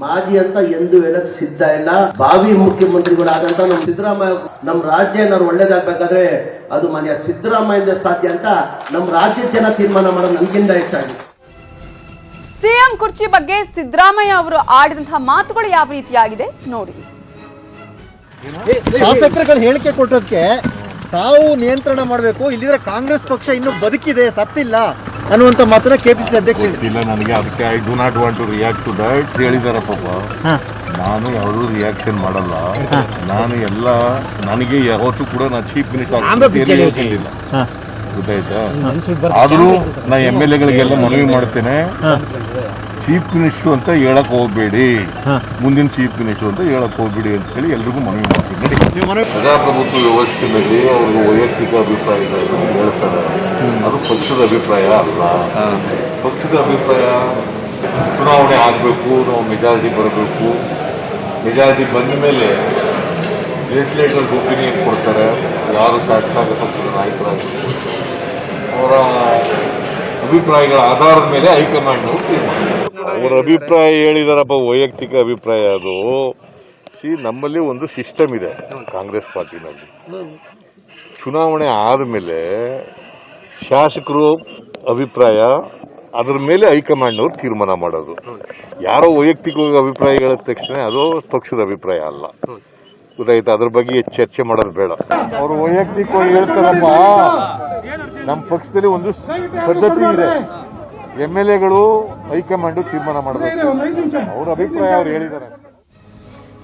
ಮಾಜಿ ಅಂತ ಎಂದು ಹೇಳಕ್ ಸಿದ್ಧ ಇಲ್ಲ. ಭಾವಿ ಮುಖ್ಯಮಂತ್ರಿಗಳಾದಂತ ನಮ್ಮ ಸಿದ್ದರಾಮಯ್ಯ ನಮ್ಮ ರಾಜ್ಯ ಏನಾದ್ರು ಒಳ್ಳೇದಾಗಬೇಕಾದ್ರೆ ಅದು ಮಾನ್ಯ ಸಿದ್ದರಾಮಯ್ಯ ಸಾಧ್ಯ ಅಂತ ನಮ್ಮ ರಾಜ್ಯ ಜನ ತೀರ್ಮಾನ ಮಾಡೋದು ನನ್ಗಿಂತ ಹೆಚ್ಚಾಗಿದೆ. ಸಿಎಂ ಕುರ್ಚಿ ಬಗ್ಗೆ ಸಿದ್ದರಾಮಯ್ಯ ಅವರು ಆಡಿದಂತಹ ಮಾತುಗಳು ಯಾವ ರೀತಿಯಾಗಿದೆ ನೋಡಿ. ಶಾಸಕರುಗಳು ಹೇಳಿಕೆ ಕೊಟ್ಟೋದಕ್ಕೆ ತಾವು ನಿಯಂತ್ರಣ ಮಾಡಬೇಕು, ಇಲ್ಲಿದ್ರೆ ಕಾಂಗ್ರೆಸ್ ಪಕ್ಷ ಇನ್ನೂ ಬದುಕಿದೆ, ಸತ್ತಿಲ್ಲ, ಅನ್ನುವಂಥ ಮಾತನ್ನ ಕೆಪಿಸಿಸಿ ಅಧ್ಯಕ್ಷ ಇಲ್ಲ ನನಗೆ, ಅದಕ್ಕೆ I do not want to react to that ಹೇಳಿದಾರೆ ಪಾಪ. ನಾನು ಯಾವುದೂ ರಿಯಾಕ್ಷನ್ ಮಾಡಲ್ಲ. ನಾನು ಎಲ್ಲ ನನಗೆ ಯಾವತ್ತೂ ಕೂಡ ನಾನು ಚೀಫ್ ಮಿನಿಸ್ಟರ್ ಗೊತ್ತಾಯ್ತಾ. ಆದರೂ ನಾ MLA-ಗಳಿಗೆಲ್ಲ ಮನವಿ ಮಾಡ್ತೇನೆ, ಚೀಫ್ ಮಿನಿಸ್ಟರ್ ಅಂತ ಹೇಳಕ್ ಹೋಗ್ಬೇಡಿ, ಮುಂದಿನ ಚೀಫ್ ಮಿನಿಸ್ಟರ್ ಅಂತ ಹೇಳಕ್ ಹೋಗ್ಬೇಡಿ ಅಂತ ಹೇಳಿ ಎಲ್ರಿಗೂ ಮನವಿ ಮಾಡ್ತೀನಿ. ಪ್ರಜಾಪ್ರಭುತ್ವ ವ್ಯವಸ್ಥೆಯಲ್ಲಿ ಅವ್ರಿಗೆ ವೈಯಕ್ತಿಕ ಅಭಿಪ್ರಾಯಗಳನ್ನು ಹೇಳ್ತಾರೆ, ಅದು ಪಕ್ಷದ ಅಭಿಪ್ರಾಯ ಅಲ್ಲ. ಪಕ್ಷದ ಅಭಿಪ್ರಾಯ ಚುನಾವಣೆ ಆಗಬೇಕು, ನಾವು ಮೆಜಾರಿಟಿ ಬರಬೇಕು, ಮೆಜಾರಿಟಿ ಬಂದ ಮೇಲೆ ಲೆಜಿಸ್ಲೇಟರ್ಗೆ ಒಪಿನಿಯನ್ ಕೊಡ್ತಾರೆ, ಯಾರು ಶಾಸಕಾಂಗ ಪಕ್ಷದ ನಾಯಕರಾಗಬೇಕು, ಅವರ ಅಭಿಪ್ರಾಯಗಳ ಆಧಾರದ ಮೇಲೆ ಹೈಕಮಾಂಡ್ ತೀರ್ಮಾನ. ಅವರ ಅಭಿಪ್ರಾಯ ಹೇಳಿದಾರಪ್ಪ, ವೈಯಕ್ತಿಕ ಅಭಿಪ್ರಾಯ ಅದು. ನಮ್ಮಲ್ಲಿ ಒಂದು ಸಿಸ್ಟಮ್ ಇದೆ ಕಾಂಗ್ರೆಸ್ ಪಾರ್ಟಿನಲ್ಲಿ. ಚುನಾವಣೆ ಆದಮೇಲೆ ಶಾಸಕರು ಅಭಿಪ್ರಾಯ ಅದರ ಮೇಲೆ ಹೈಕಮಾಂಡ್ನವ್ರು ತೀರ್ಮಾನ ಮಾಡೋದು. ಯಾರೋ ವೈಯಕ್ತಿಕವಾಗಿ ಅಭಿಪ್ರಾಯ ಹೇಳಿದ ತಕ್ಷಣ ಅದು ಪಕ್ಷದ ಅಭಿಪ್ರಾಯ ಅಲ್ಲ, ಗೊತ್ತಾಯ್ತು. ಅದ್ರ ಬಗ್ಗೆ ಚರ್ಚೆ ಮಾಡೋದು ಬೇಡ. ಅವರು ವೈಯಕ್ತಿಕವಾಗಿ ಹೇಳ್ತಾರಪ್ಪ, ನಮ್ಮ ಪಕ್ಷದಲ್ಲಿ ಒಂದು ಪದ್ಧತಿ ಇದೆ, MLA-ಗಳು ಹೈಕಮಾಂಡ್ ತೀರ್ಮಾನ ಮಾಡಬೇಕು, ಅವ್ರ ಅಭಿಪ್ರಾಯ ಅವ್ರು ಹೇಳಿದ್ದಾರೆ.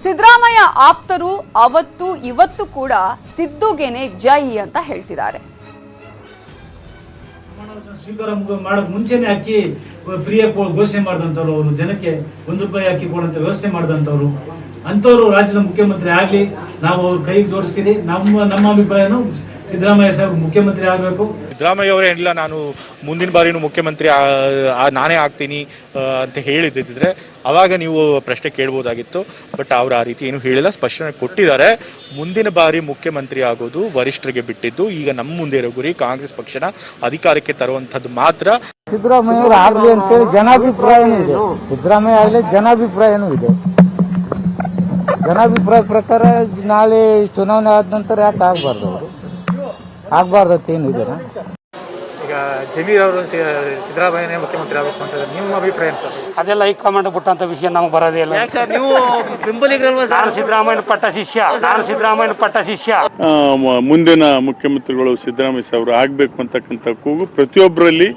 ಸಿದ್ದರಾಮಯ್ಯ ಆಪ್ತರು ಅವತ್ತು ಇವತ್ತು ಕೂಡ ಸಿದ್ದುಗೆನೆ ಜೈ ಅಂತ ಹೇಳ್ತಿದ್ದಾರೆ. ಸ್ವೀಕಾರ ಮಾಡೋಕೆ ಮುಂಚೆನೆ ಅಕ್ಕಿ ಫ್ರೀಯಾಗಿ ಘೋಷಣೆ ಮಾಡಿದಂಥವ್ರು, ಅವರು ಜನಕ್ಕೆ ₹1 ಅಕ್ಕಿ ಕೊಡುವಂತ ವ್ಯವಸ್ಥೆ ಮಾಡಿದಂಥವ್ರು, ಅಂಥವ್ರು ರಾಜ್ಯದ ಮುಖ್ಯಮಂತ್ರಿ ಆಗಲಿ, ನಾವು ಅವ್ರ ಕೈಗೆ ಜೋಡಿಸ್ತೀರಿ. ನಮ್ಮ ಅಭಿಪ್ರಾಯನೂ ಸಿದ್ದರಾಮಯ್ಯ ಸಾಹೇಬ್ ಮುಖ್ಯಮಂತ್ರಿ ಆಗಬೇಕು. ಸಿದ್ದರಾಮಯ್ಯ ಅವರೇ ಇಲ್ಲ, ನಾನು ಮುಂದಿನ ಬಾರಿನೂ ಮುಖ್ಯಮಂತ್ರಿ ನಾನೇ ಆಗ್ತೀನಿ ಅಂತ ಹೇಳಿದ್ದಿದ್ರೆ ಅವಾಗ ನೀವು ಪ್ರಶ್ನೆ ಕೇಳ್ಬೋದಾಗಿತ್ತು. ಬಟ್ ಅವರು ಆ ರೀತಿ ಏನು ಹೇಳಿಲ್ಲ, ಸ್ಪಷ್ಟನೆ ಕೊಟ್ಟಿದ್ದಾರೆ. ಮುಂದಿನ ಬಾರಿ ಮುಖ್ಯಮಂತ್ರಿ ಆಗೋದು ವರಿಷ್ಠರಿಗೆ ಬಿಟ್ಟಿದ್ದು. ಈಗ ನಮ್ಮ ಮುಂದೆ ಇರೋ ಗುರಿ ಕಾಂಗ್ರೆಸ್ ಪಕ್ಷನ ಅಧಿಕಾರಕ್ಕೆ ತರುವಂತದ್ದು ಮಾತ್ರ. ಸಿದ್ದರಾಮಯ್ಯ ಆಗಲಿ ಅಂತೇಳಿ ಜನಾಭಿಪ್ರಾಯನೂ ಇದೆ, ಸಿದ್ದರಾಮಯ್ಯ ಆಗಲಿ ಜನಾಭಿಪ್ರಾಯನೂ ಇದೆ. ಜನಾಭಿಪ್ರಾಯ ಪ್ರಕಾರ ನಾಳೆ ಚುನಾವಣೆ ಆದ ನಂತರ ಯಾಕೆ ಆಗಬಾರ್ದು, ಅವರು ಆಗಬಾರ್ದತ್ತೇನಿದೆ. ಈಗ ಜಮೀರ್ ಅವರು ಸಿದ್ದರಾಮಯ್ಯನೇ ಮುಖ್ಯಮಂತ್ರಿ ಆಗಬೇಕು ಅಂತ ನಿಮ್ಮ ಅಭಿಪ್ರಾಯ ಅಂತ? ಅದೆಲ್ಲ ಹೈಕಮಾಂಡ್ ಬಿಟ್ಟಂತ ವಿಷಯ ನಮ್ಗೆ ಬರೋದೇ ಇಲ್ಲ. ನೀವು ಬೆಂಬಲಿಗರಲ್ವಾ? ನಾನು ಸಿದ್ದರಾಮಯ್ಯನ ಪಟ್ಟ ಶಿಷ್ಯ. ಮುಂದಿನ ಮುಖ್ಯಮಂತ್ರಿಗಳು ಸಿದ್ದರಾಮಯ್ಯ ಅವರು ಆಗಬೇಕು ಅಂತಕ್ಕಂಥ ಕೂಗು ಪ್ರತಿಯೊಬ್ಬರಲ್ಲಿ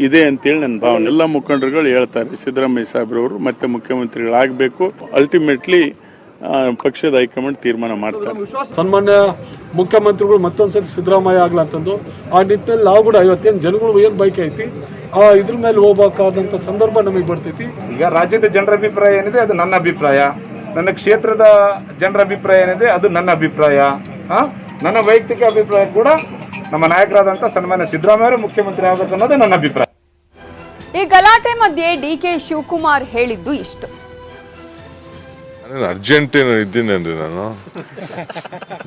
ಇದೆ ಅಂತೇಳಿ ನನ್ನ ಭಾವನೆ. ಎಲ್ಲ ಮುಖಂಡರುಗಳು ಹೇಳ್ತಾರೆ ಸಿದ್ದರಾಮಯ್ಯ ಸಾಹೇಬ್ರವರು ಮತ್ತೆ ಮುಖ್ಯಮಂತ್ರಿಗಳಾಗಬೇಕು. ಅಲ್ಟಿಮೇಟ್ಲಿ ಪಕ್ಷದ ಹೈಕಮಾಂಡ್ ತೀರ್ಮಾನ ಮಾಡ್ತಾರೆ. ಸನ್ಮಾನ್ಯ ಮುಖ್ಯಮಂತ್ರಿಗಳು ಮತ್ತೊಂದ್ಸರಿ ಸಿದ್ದರಾಮಯ್ಯ ಆಗ್ಲ ಅಂತಂದು ಆ ನಿಟ್ಟಿನಲ್ಲಿ ನಾವು ಕೂಡ ಇವತ್ತೇನು ಜನಗಳು ಏನು ಬೈಕ್ ಐತಿ ಇದ್ರ ಮೇಲೆ ಹೋಗ್ಬೇಕಾದಂತ ಸಂದರ್ಭ ನಮಗೆ ಬರ್ತೈತಿ. ಈಗ ರಾಜ್ಯದ ಜನರ ಅಭಿಪ್ರಾಯ ಏನಿದೆ ಅದು ನನ್ನ ಅಭಿಪ್ರಾಯ, ನನ್ನ ಕ್ಷೇತ್ರದ ಜನರ ಅಭಿಪ್ರಾಯ ಏನಿದೆ ಅದು ನನ್ನ ಅಭಿಪ್ರಾಯ, ನನ್ನ ವೈಯಕ್ತಿಕ ಅಭಿಪ್ರಾಯ ಕೂಡ ನಮ್ಮ ನಾಯಕರಾದಂತ ಸನ್ಮಾನ್ಯ ಸಿದ್ದರಾಮಯ್ಯ ಮುಖ್ಯಮಂತ್ರಿ ಆಗಬೇಕು ಅನ್ನೋದು ನನ್ನ ಅಭಿಪ್ರಾಯ. ಈ ಗಲಾಟೆ ಮಧ್ಯೆ DK ಶಿವಕುಮಾರ್ ಹೇಳಿದ್ದು ಇಷ್ಟು. ಅರ್ಜೆಂಟ್ ಏನು ಇದ್ದೀನೇನ್ರಿ,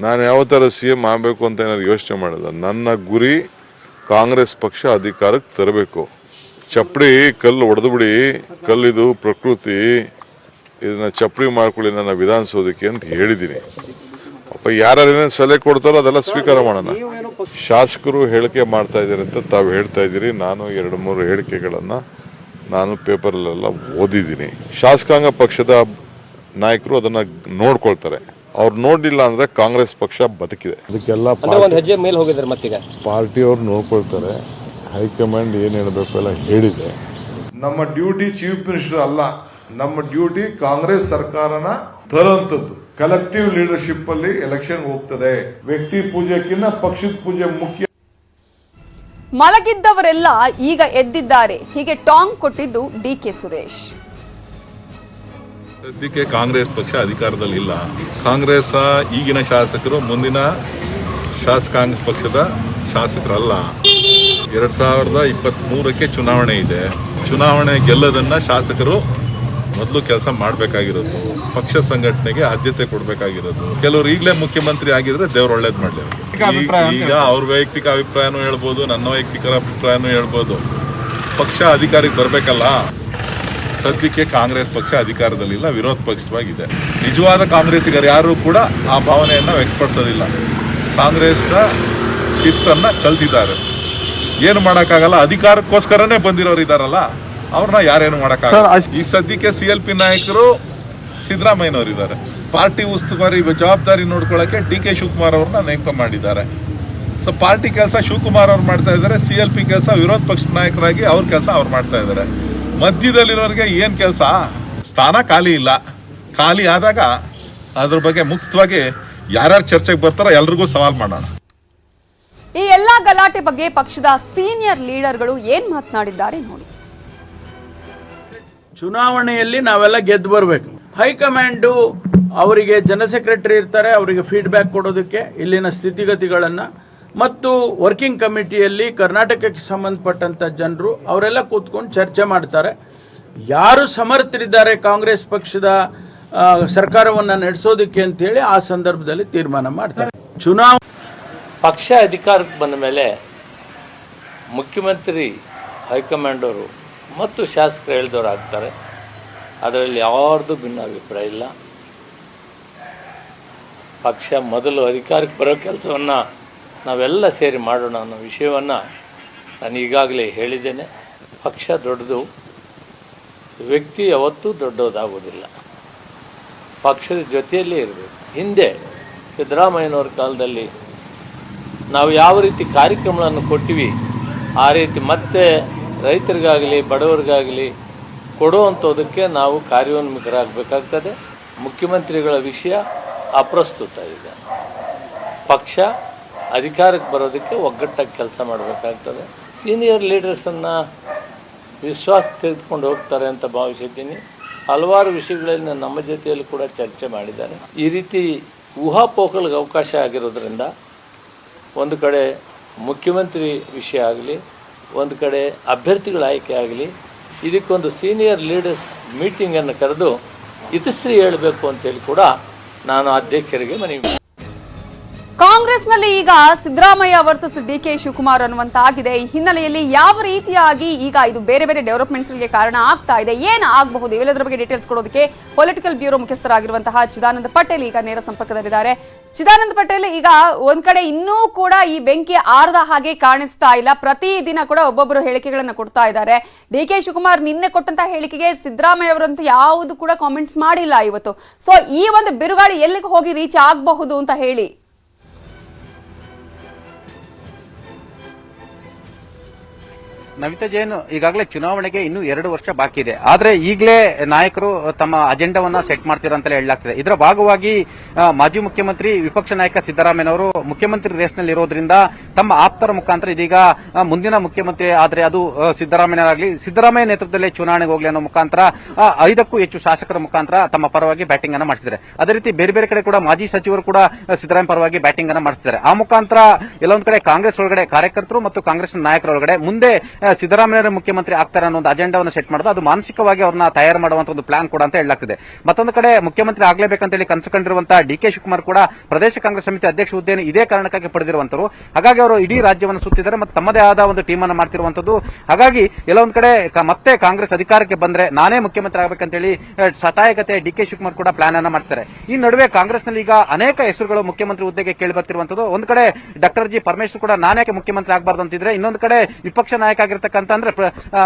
ನಾನು ಯಾವ ಥರ CM ಆಗಬೇಕು ಅಂತ ಏನಾದ್ರು ಯೋಚನೆ ಮಾಡೋದು. ನನ್ನ ಗುರಿ ಕಾಂಗ್ರೆಸ್ ಪಕ್ಷ ಅಧಿಕಾರಕ್ಕೆ ತರಬೇಕು. ಚಪ್ಪಡಿ ಕಲ್ಲು ಹೊಡೆದು ಬಿಡಿ, ಕಲ್ಲಿದು ಪ್ರಕೃತಿ, ಇದನ್ನ ಚಪ್ಪಡಿ ಮಾಡ್ಕೊಳ್ಳಿ ನನ್ನ ವಿಧಾನಸೌಧಕ್ಕೆ ಅಂತ ಹೇಳಿದ್ದೀನಿ. ಅಪ್ಪ ಯಾರೇನೇನು ಸಲಹೆ ಕೊಡ್ತಾರೋ ಅದೆಲ್ಲ ಸ್ವೀಕಾರ ಮಾಡೋಣ. ಶಾಸಕರು ಹೇಳಿಕೆ ಮಾಡ್ತಾ ಇದ್ದಾರೆ ಅಂತ ತಾವು ಹೇಳ್ತಾ ಇದ್ದೀರಿ. ನಾನು 2-3 ಹೇಳಿಕೆಗಳನ್ನು ನಾನು ಪೇಪರಲ್ಲೆಲ್ಲ ಓದಿದ್ದೀನಿ. ಶಾಸಕಾಂಗ ಪಕ್ಷದ ನಾಯಕರು ಅದನ್ನ ನೋಡ್ಕೊಳ್ತಾರೆ. ಅವ್ರು ನೋಡಿಲ್ಲ ಅಂದ್ರೆ ಕಾಂಗ್ರೆಸ್ ಪಕ್ಷ ಬದುಕಿದೆ. ಅದಕ್ಕೆಲ್ಲ ಪಾರ್ಟಿಯವ್ರು ನೋಡ್ಕೊಳ್ತಾರೆ. ಹೈಕಮಾಂಡ್ ಏನ್ ಹೇಳಬೇಕು ಎಲ್ಲ ಹೇಳಿದೆ. ನಮ್ಮ ಡ್ಯೂಟಿ ಚೀಫ್ ಮಿನಿಸ್ಟರ್ ಅಲ್ಲ, ನಮ್ಮ ಡ್ಯೂಟಿ ಕಾಂಗ್ರೆಸ್ ಸರ್ಕಾರನ ತರುವಂತದ್ದು. ಕಲೆಕ್ಟಿವ್ ಲೀಡರ್ಶಿಪ್ ಅಲ್ಲಿ ಎಲೆಕ್ಷನ್ ಹೋಗ್ತದೆ. ವ್ಯಕ್ತಿ ಪೂಜೆಕ್ಕಿಂತ ಪಕ್ಷದ ಪೂಜೆ ಮುಖ್ಯ. ಮಲಗಿದ್ದವರೆಲ್ಲ ಈಗ ಎದ್ದಿದ್ದಾರೆ, ಹೀಗೆ ಟಾಂಗ್ ಕೊಟ್ಟಿದ್ದು DK ಸುರೇಶ್. ಸದ್ಯಕ್ಕೆ ಕಾಂಗ್ರೆಸ್ ಪಕ್ಷ ಅಧಿಕಾರದಲ್ಲಿ ಇಲ್ಲ. ಕಾಂಗ್ರೆಸ್ ಈಗಿನ ಶಾಸಕರು ಮುಂದಿನ ಶಾಸಕಾಂಗ ಪಕ್ಷದ ಶಾಸಕರಲ್ಲ. 2023ಕ್ಕೆ ಚುನಾವಣೆ ಇದೆ. ಚುನಾವಣೆ ಗೆಲ್ಲೋದನ್ನ ಶಾಸಕರು ಮೊದಲು ಕೆಲಸ ಮಾಡಬೇಕಾಗಿರೋದು, ಪಕ್ಷ ಸಂಘಟನೆಗೆ ಆದ್ಯತೆ ಕೊಡಬೇಕಾಗಿರೋದು. ಕೆಲವರು ಈಗಲೇ ಮುಖ್ಯಮಂತ್ರಿ ಆಗಿದ್ರೆ ದೇವ್ರು ಒಳ್ಳೇದು ಮಾಡಲಿ. ಈಗ ಅವ್ರ ವೈಯಕ್ತಿಕ ಅಭಿಪ್ರಾಯನೂ ಹೇಳ್ಬೋದು, ನನ್ನ ವೈಯಕ್ತಿಕ ಅಭಿಪ್ರಾಯನೂ ಹೇಳ್ಬೋದು. ಪಕ್ಷ ಅಧಿಕಾರಕ್ಕೆ ಬರಬೇಕಲ್ಲ. ಸದ್ಯಕ್ಕೆ ಕಾಂಗ್ರೆಸ್ ಪಕ್ಷ ಅಧಿಕಾರದಲ್ಲಿಲ್ಲ, ವಿರೋಧ ಪಕ್ಷವಾಗಿದೆ. ನಿಜವಾದ ಕಾಂಗ್ರೆಸ್ಸಿಗರು ಯಾರು ಕೂಡ ಆ ಭಾವನೆಯನ್ನು ವ್ಯಕ್ತಪಡಿಸೋದಿಲ್ಲ. ಕಾಂಗ್ರೆಸ್ನ ಶಿಸ್ತನ್ನು ಕಲ್ತಿದ್ದಾರೆ. ಏನು ಮಾಡೋಕ್ಕಾಗಲ್ಲ, ಅಧಿಕಾರಕ್ಕೋಸ್ಕರನೇ ಬಂದಿರೋರು ಇದ್ದಾರಲ್ಲ, ಅವ್ರನ್ನ ಯಾರೇನು ಮಾಡೋಕ್ಕಾಗಲ್ಲ. ಈ ಸದ್ಯಕ್ಕೆ CLP ನಾಯಕರು ಸಿದ್ದರಾಮಯ್ಯನವರು ಇದ್ದಾರೆ. ಪಾರ್ಟಿ ಉಸ್ತುವಾರಿ ಜವಾಬ್ದಾರಿ ನೋಡ್ಕೊಳ್ಳೋಕ್ಕೆ DK ಶಿವಕುಮಾರ್ ಅವ್ರನ್ನ ನೇಮಕ ಮಾಡಿದ್ದಾರೆ. ಸೊ ಪಾರ್ಟಿ ಕೆಲಸ ಶಿವಕುಮಾರ್ ಅವ್ರು ಮಾಡ್ತಾ ಇದ್ದಾರೆ, CLP ಕೆಲಸ ವಿರೋಧ ಪಕ್ಷದ ನಾಯಕರಾಗಿ ಅವ್ರ ಕೆಲಸ ಅವ್ರು ಮಾಡ್ತಾ ಇದ್ದಾರೆ. ಮಧ್ಯದಲ್ಲಿರೋರಿಗೆ ಏನು ಕೆಲಸ? ಸ್ಥಾನ ಖಾಲಿ ಇಲ್ಲ. ಖಾಲಿ ಆದಾಗ ಅದ್ರ ಬಗ್ಗೆ ಮುಕ್ತವಾಗಿ ಯಾರ್ಯಾರು ಚರ್ಚೆಗೆ ಬರ್ತಾರೋ ಎಲ್ರಿಗೂ ಸವಾಲ್ ಮಾಡೋಣ. ಈ ಎಲ್ಲಾ ಗಲಾಟೆ ಬಗ್ಗೆ ಪಕ್ಷದ ಸೀನಿಯರ್ ಲೀಡರ್ಗಳು ಏನ್ ಮಾತನಾಡಿದ್ದಾರೆ ನೋಡಿ. ಚುನಾವಣೆಯಲ್ಲಿ ನಾವೆಲ್ಲ ಗೆದ್ದು ಬರಬೇಕು. ಹೈಕಮಾಂಡು ಅವರಿಗೆ ಜನರಲ್ ಸೆಕ್ರೆಟರಿ ಇರ್ತಾರೆ, ಅವರಿಗೆ ಫೀಡ್ಬ್ಯಾಕ್ ಕೊಡೋದಕ್ಕೆ ಇಲ್ಲಿನ ಸ್ಥಿತಿಗತಿಗಳನ್ನು, ಮತ್ತು ವರ್ಕಿಂಗ್ ಕಮಿಟಿಯಲ್ಲಿ ಕರ್ನಾಟಕಕ್ಕೆ ಸಂಬಂಧಪಟ್ಟಂಥ ಜನರು ಅವರೆಲ್ಲ ಕೂತ್ಕೊಂಡು ಚರ್ಚೆ ಮಾಡ್ತಾರೆ. ಯಾರು ಸಮರ್ಥರಿದ್ದಾರೆ ಕಾಂಗ್ರೆಸ್ ಪಕ್ಷದ ಸರ್ಕಾರವನ್ನು ನಡೆಸೋದಕ್ಕೆ ಅಂತೇಳಿ ಆ ಸಂದರ್ಭದಲ್ಲಿ ತೀರ್ಮಾನ ಮಾಡ್ತಾರೆ. ಪಕ್ಷ ಅಧಿಕಾರಕ್ಕೆ ಬಂದ ಮೇಲೆ ಮುಖ್ಯಮಂತ್ರಿ ಹೈಕಮಾಂಡ್ ಅವರು ಮತ್ತು ಶಾಸಕರು ಹೇಳಿದವರು ಆಗ್ತಾರೆ. ಅದರಲ್ಲಿ ಯಾರ್ದು ಭಿನ್ನಾಭಿಪ್ರಾಯ ಇಲ್ಲ. ಪಕ್ಷ ಮೊದಲು ಅಧಿಕಾರಕ್ಕೆ ಬರೋ ಕೆಲಸವನ್ನು ನಾವೆಲ್ಲ ಸೇರಿ ಮಾಡೋಣ ಅನ್ನೋ ವಿಷಯವನ್ನು ನಾನು ಈಗಾಗಲೇ ಹೇಳಿದ್ದೇನೆ. ಪಕ್ಷ ದೊಡ್ಡದು, ವ್ಯಕ್ತಿ ಯಾವತ್ತೂ ದೊಡ್ಡದಾಗೋದಿಲ್ಲ. ಪಕ್ಷದ ಜೊತೆಯಲ್ಲೇ ಇರಬೇಕು. ಹಿಂದೆ ಸಿದ್ದರಾಮಯ್ಯನವ್ರ ಕಾಲದಲ್ಲಿ ನಾವು ಯಾವ ರೀತಿ ಕಾರ್ಯಕ್ರಮಗಳನ್ನು ಕೊಟ್ಟಿವಿ ಆ ರೀತಿ ಮತ್ತೆ ರೈತರಿಗಾಗಲಿ ಬಡವರಿಗಾಗಲಿ ಕೊಡುವಂಥದ್ದಕ್ಕೆ ನಾವು ಕಾರ್ಯೋನ್ಮುಖರಾಗಬೇಕಾಗ್ತದೆ. ಮುಖ್ಯಮಂತ್ರಿಗಳ ವಿಷಯ ಅಪ್ರಸ್ತುತ ಇದೆ. ಪಕ್ಷ ಅಧಿಕಾರಕ್ಕೆ ಬರೋದಕ್ಕೆ ಒಗ್ಗಟ್ಟಾಗಿ ಕೆಲಸ ಮಾಡಬೇಕಾಗ್ತದೆ. ಸೀನಿಯರ್ ಲೀಡರ್ಸನ್ನು ವಿಶ್ವಾಸ ತೆಗೆದುಕೊಂಡು ಹೋಗ್ತಾರೆ ಅಂತ ಭಾವಿಸಿದ್ದೀನಿ. ಹಲವಾರು ವಿಷಯಗಳಲ್ಲಿ ನಮ್ಮ ಜೊತೆಯಲ್ಲಿ ಕೂಡ ಚರ್ಚೆ ಮಾಡಿದ್ದಾರೆ. ಈ ರೀತಿ ಊಹಾಪೋಹಗಳಿಗೆ ಅವಕಾಶ ಆಗಿರೋದ್ರಿಂದ ಒಂದು ಕಡೆ ಮುಖ್ಯಮಂತ್ರಿ ವಿಷಯ ಆಗಲಿ, ಒಂದು ಕಡೆ ಅಭ್ಯರ್ಥಿಗಳ ಆಯ್ಕೆ ಆಗಲಿ, ಇದಕ್ಕೊಂದು ಸೀನಿಯರ್ ಲೀಡರ್ಸ್ ಮೀಟಿಂಗನ್ನು ಕರೆದು ಇತಿಶ್ರೀ ಹೇಳಬೇಕು ಅಂತೇಳಿ ಕೂಡ ನಾನು ಅಧ್ಯಕ್ಷರಿಗೆ ಮನವಿ. ಕಾಂಗ್ರೆಸ್ನಲ್ಲಿ ಈಗ ಸಿದ್ದರಾಮಯ್ಯ ವರ್ಸಸ್ DK ಶಿವಕುಮಾರ್ ಅನ್ನುವಂತಾಗಿದೆ. ಈ ಹಿನ್ನೆಲೆಯಲ್ಲಿ ಯಾವ ರೀತಿಯಾಗಿ ಈಗ ಇದು ಬೇರೆ ಬೇರೆ ಡೆವಲಪ್ಮೆಂಟ್ಸ್ಗೆ ಕಾರಣ ಆಗ್ತಾ ಇದೆ, ಏನು ಆಗಬಹುದು, ಇವೆಲ್ಲದರ ಬಗ್ಗೆ ಡೀಟೇಲ್ಸ್ ಕೊಡೋದಕ್ಕೆ ಪೊಲಿಟಿಕಲ್ ಬ್ಯೂರೋ ಮುಖ್ಯಸ್ಥರಾಗಿರುವಂತಹ ಚಿದಾನಂದ ಪಟೇಲ್ ಈಗ ನೇರ ಸಂಪರ್ಕದಲ್ಲಿದ್ದಾರೆ. ಚಿದಾನಂದ ಪಟೇಲ್, ಈಗ ಒಂದ್ ಕಡೆ ಇನ್ನೂ ಕೂಡ ಈ ಬೆಂಕಿ ಆರದ ಹಾಗೆ ಕಾಣಿಸ್ತಾ ಇಲ್ಲ. ಪ್ರತಿದಿನ ಕೂಡ ಒಬ್ಬೊಬ್ಬರು ಹೇಳಿಕೆಗಳನ್ನ ಕೊಡ್ತಾ ಇದ್ದಾರೆ. DK ಶಿವಕುಮಾರ್ ನಿನ್ನೆ ಕೊಟ್ಟಂತಹ ಹೇಳಿಕೆಗೆ ಸಿದ್ದರಾಮಯ್ಯ ಅವರಂತೂ ಯಾವುದು ಕೂಡ ಕಾಮೆಂಟ್ಸ್ ಮಾಡಿಲ್ಲ ಇವತ್ತು. ಸೊ ಈ ಒಂದು ಬಿರುಗಾಳಿ ಎಲ್ಲಿಗೆ ಹೋಗಿ ರೀಚ್ ಆಗಬಹುದು ಅಂತ ಹೇಳಿ. ನವಿತಾ ಜೈನ್, ಈಗಾಗಲೇ ಚುನಾವಣೆಗೆ ಇನ್ನೂ 2 ವರ್ಷ ಬಾಕಿ ಇದೆ. ಆದ್ರೆ ಈಗಲೇ ನಾಯಕರು ತಮ್ಮ ಅಜೆಂಡಾವನ್ನ ಸೆಟ್ ಮಾಡ್ತೀರಾ ಅಂತಲೇ ಹೇಳಲಾಗ್ತದೆ. ಇದರ ಭಾಗವಾಗಿ ಮಾಜಿ ಮುಖ್ಯಮಂತ್ರಿ ವಿಪಕ್ಷ ನಾಯಕ ಸಿದ್ದರಾಮಯ್ಯನವರು ಮುಖ್ಯಮಂತ್ರಿ ರೇಸ್ನಲ್ಲಿ ಇರೋದ್ರಿಂದ ತಮ್ಮ ಆಪ್ತರ ಮುಖಾಂತರ ಇದೀಗ ಮುಂದಿನ ಮುಖ್ಯಮಂತ್ರಿ ಆದ್ರೆ ಅದು ಸಿದ್ದರಾಮಯ್ಯರಾಗಲಿ, ಸಿದ್ದರಾಮಯ್ಯ ನೇತೃತ್ವದಲ್ಲೇ ಚುನಾವಣೆಗೆ ಹೋಗ್ಲಿ ಅನ್ನೋ ಮುಖಾಂತರ 5ಕ್ಕೂ ಹೆಚ್ಚು ಶಾಸಕರ ಮುಖಾಂತರ ತಮ್ಮ ಪರವಾಗಿ ಬ್ಯಾಟಿಂಗ್ ಅನ್ನ ಮಾಡಿಸಿದ್ದಾರೆ. ಅದೇ ರೀತಿ ಬೇರೆ ಬೇರೆ ಕಡೆ ಕೂಡ ಮಾಜಿ ಸಚಿವರು ಕೂಡ ಸಿದ್ದರಾಮಯ್ಯ ಪರವಾಗಿ ಬ್ಯಾಟಿಂಗ್ ಅನ್ನ ಮಾಡಿಸಿದ್ದಾರೆ. ಆ ಮುಖಾಂತರ ಎಲ್ಲೊಂದ್ ಕಡೆ ಕಾಂಗ್ರೆಸ್ ಒಳಗಡೆ ಕಾರ್ಯಕರ್ತರು ಮತ್ತು ಕಾಂಗ್ರೆಸ್ ನಾಯಕರ ಒಳಗಡೆ ಮುಂದೆ ಸಿದ್ದರಾಮಯ್ಯ ಮುಖ್ಯಮಂತ್ರಿ ಆಗ್ತಾರೆ ಅನ್ನೋ ಒಂದು ಅಜೆಂಡಾವನ್ನು ಸೆಟ್ ಮಾಡೋದು, ಅದು ಮಾನಸಿಕವಾಗಿ ಅವ್ರನ್ನ ತಯಾರು ಮಾಡುವಂತ ಒಂದು ಪ್ಲಾನ್ ಕೂಡ ಅಂತ ಹೇಳಲಾಗ್ತಿದೆ. ಮತ್ತೊಂದು ಕಡೆ ಮುಖ್ಯಮಂತ್ರಿ ಆಗಲೇಬೇಕಂತ ಹೇಳಿ ಕನಸು ಕಂಡಿರುವಂತಹ DK ಶಿವಕುಮಾರ್ ಕೂಡ ಪ್ರದೇಶ ಕಾಂಗ್ರೆಸ್ ಸಮಿತಿ ಅಧ್ಯಕ್ಷ ಹುದ್ದೆಯನ್ನು ಇದೇ ಕಾರಣಕ್ಕಾಗಿ ಪಡೆದಿರುವಂತರು. ಹಾಗಾಗಿ ಅವರು ಇಡೀ ರಾಜ್ಯವನ್ನು ಸುತ್ತಿದ್ದಾರೆ ಮತ್ತು ತಮ್ಮದೇ ಆದ ಒಂದು ಟೀಮ್ ಅನ್ನು ಮಾಡ್ತಿರುವಂತದ್ದು. ಹಾಗಾಗಿ ಎಲ್ಲೊಂದ್ ಕಡೆ ಮತ್ತೆ ಕಾಂಗ್ರೆಸ್ ಅಧಿಕಾರಕ್ಕೆ ಬಂದ್ರೆ ನಾನೇ ಮುಖ್ಯಮಂತ್ರಿ ಆಗಬೇಕಂತ ಹೇಳಿ ಸತಾಯಕತೆ DK ಶಿವಕುಮಾರ್ ಕೂಡ ಪ್ಲಾನ್ ಅನ್ನ ಮಾಡ್ತಾರೆ. ಈ ನಡುವೆ ಕಾಂಗ್ರೆಸ್ನಲ್ಲಿ ಈಗ ಅನೇಕ ಹೆಸರುಗಳು ಮುಖ್ಯಮಂತ್ರಿ ಹುದ್ದೆಗೆ ಕೇಳಿ ಬರ್ತಿರುವಂತದ್ದು. ಒಂದು ಕಡೆ ಡಾಕ್ಟರ್ G ಪರಮೇಶ್ವರ್ ಕೂಡ ನಾನೇ ಮುಖ್ಯಮಂತ್ರಿ ಆಗಬಾರ್ದು ಅಂತಿದ್ರೆ, ಇನ್ನೊಂದು ಕಡೆ ವಿಪಕ್ಷ ನಾಯಕ ಆಗಿರ್ತಕ್ಕಂಥ ಅಂದ್ರೆ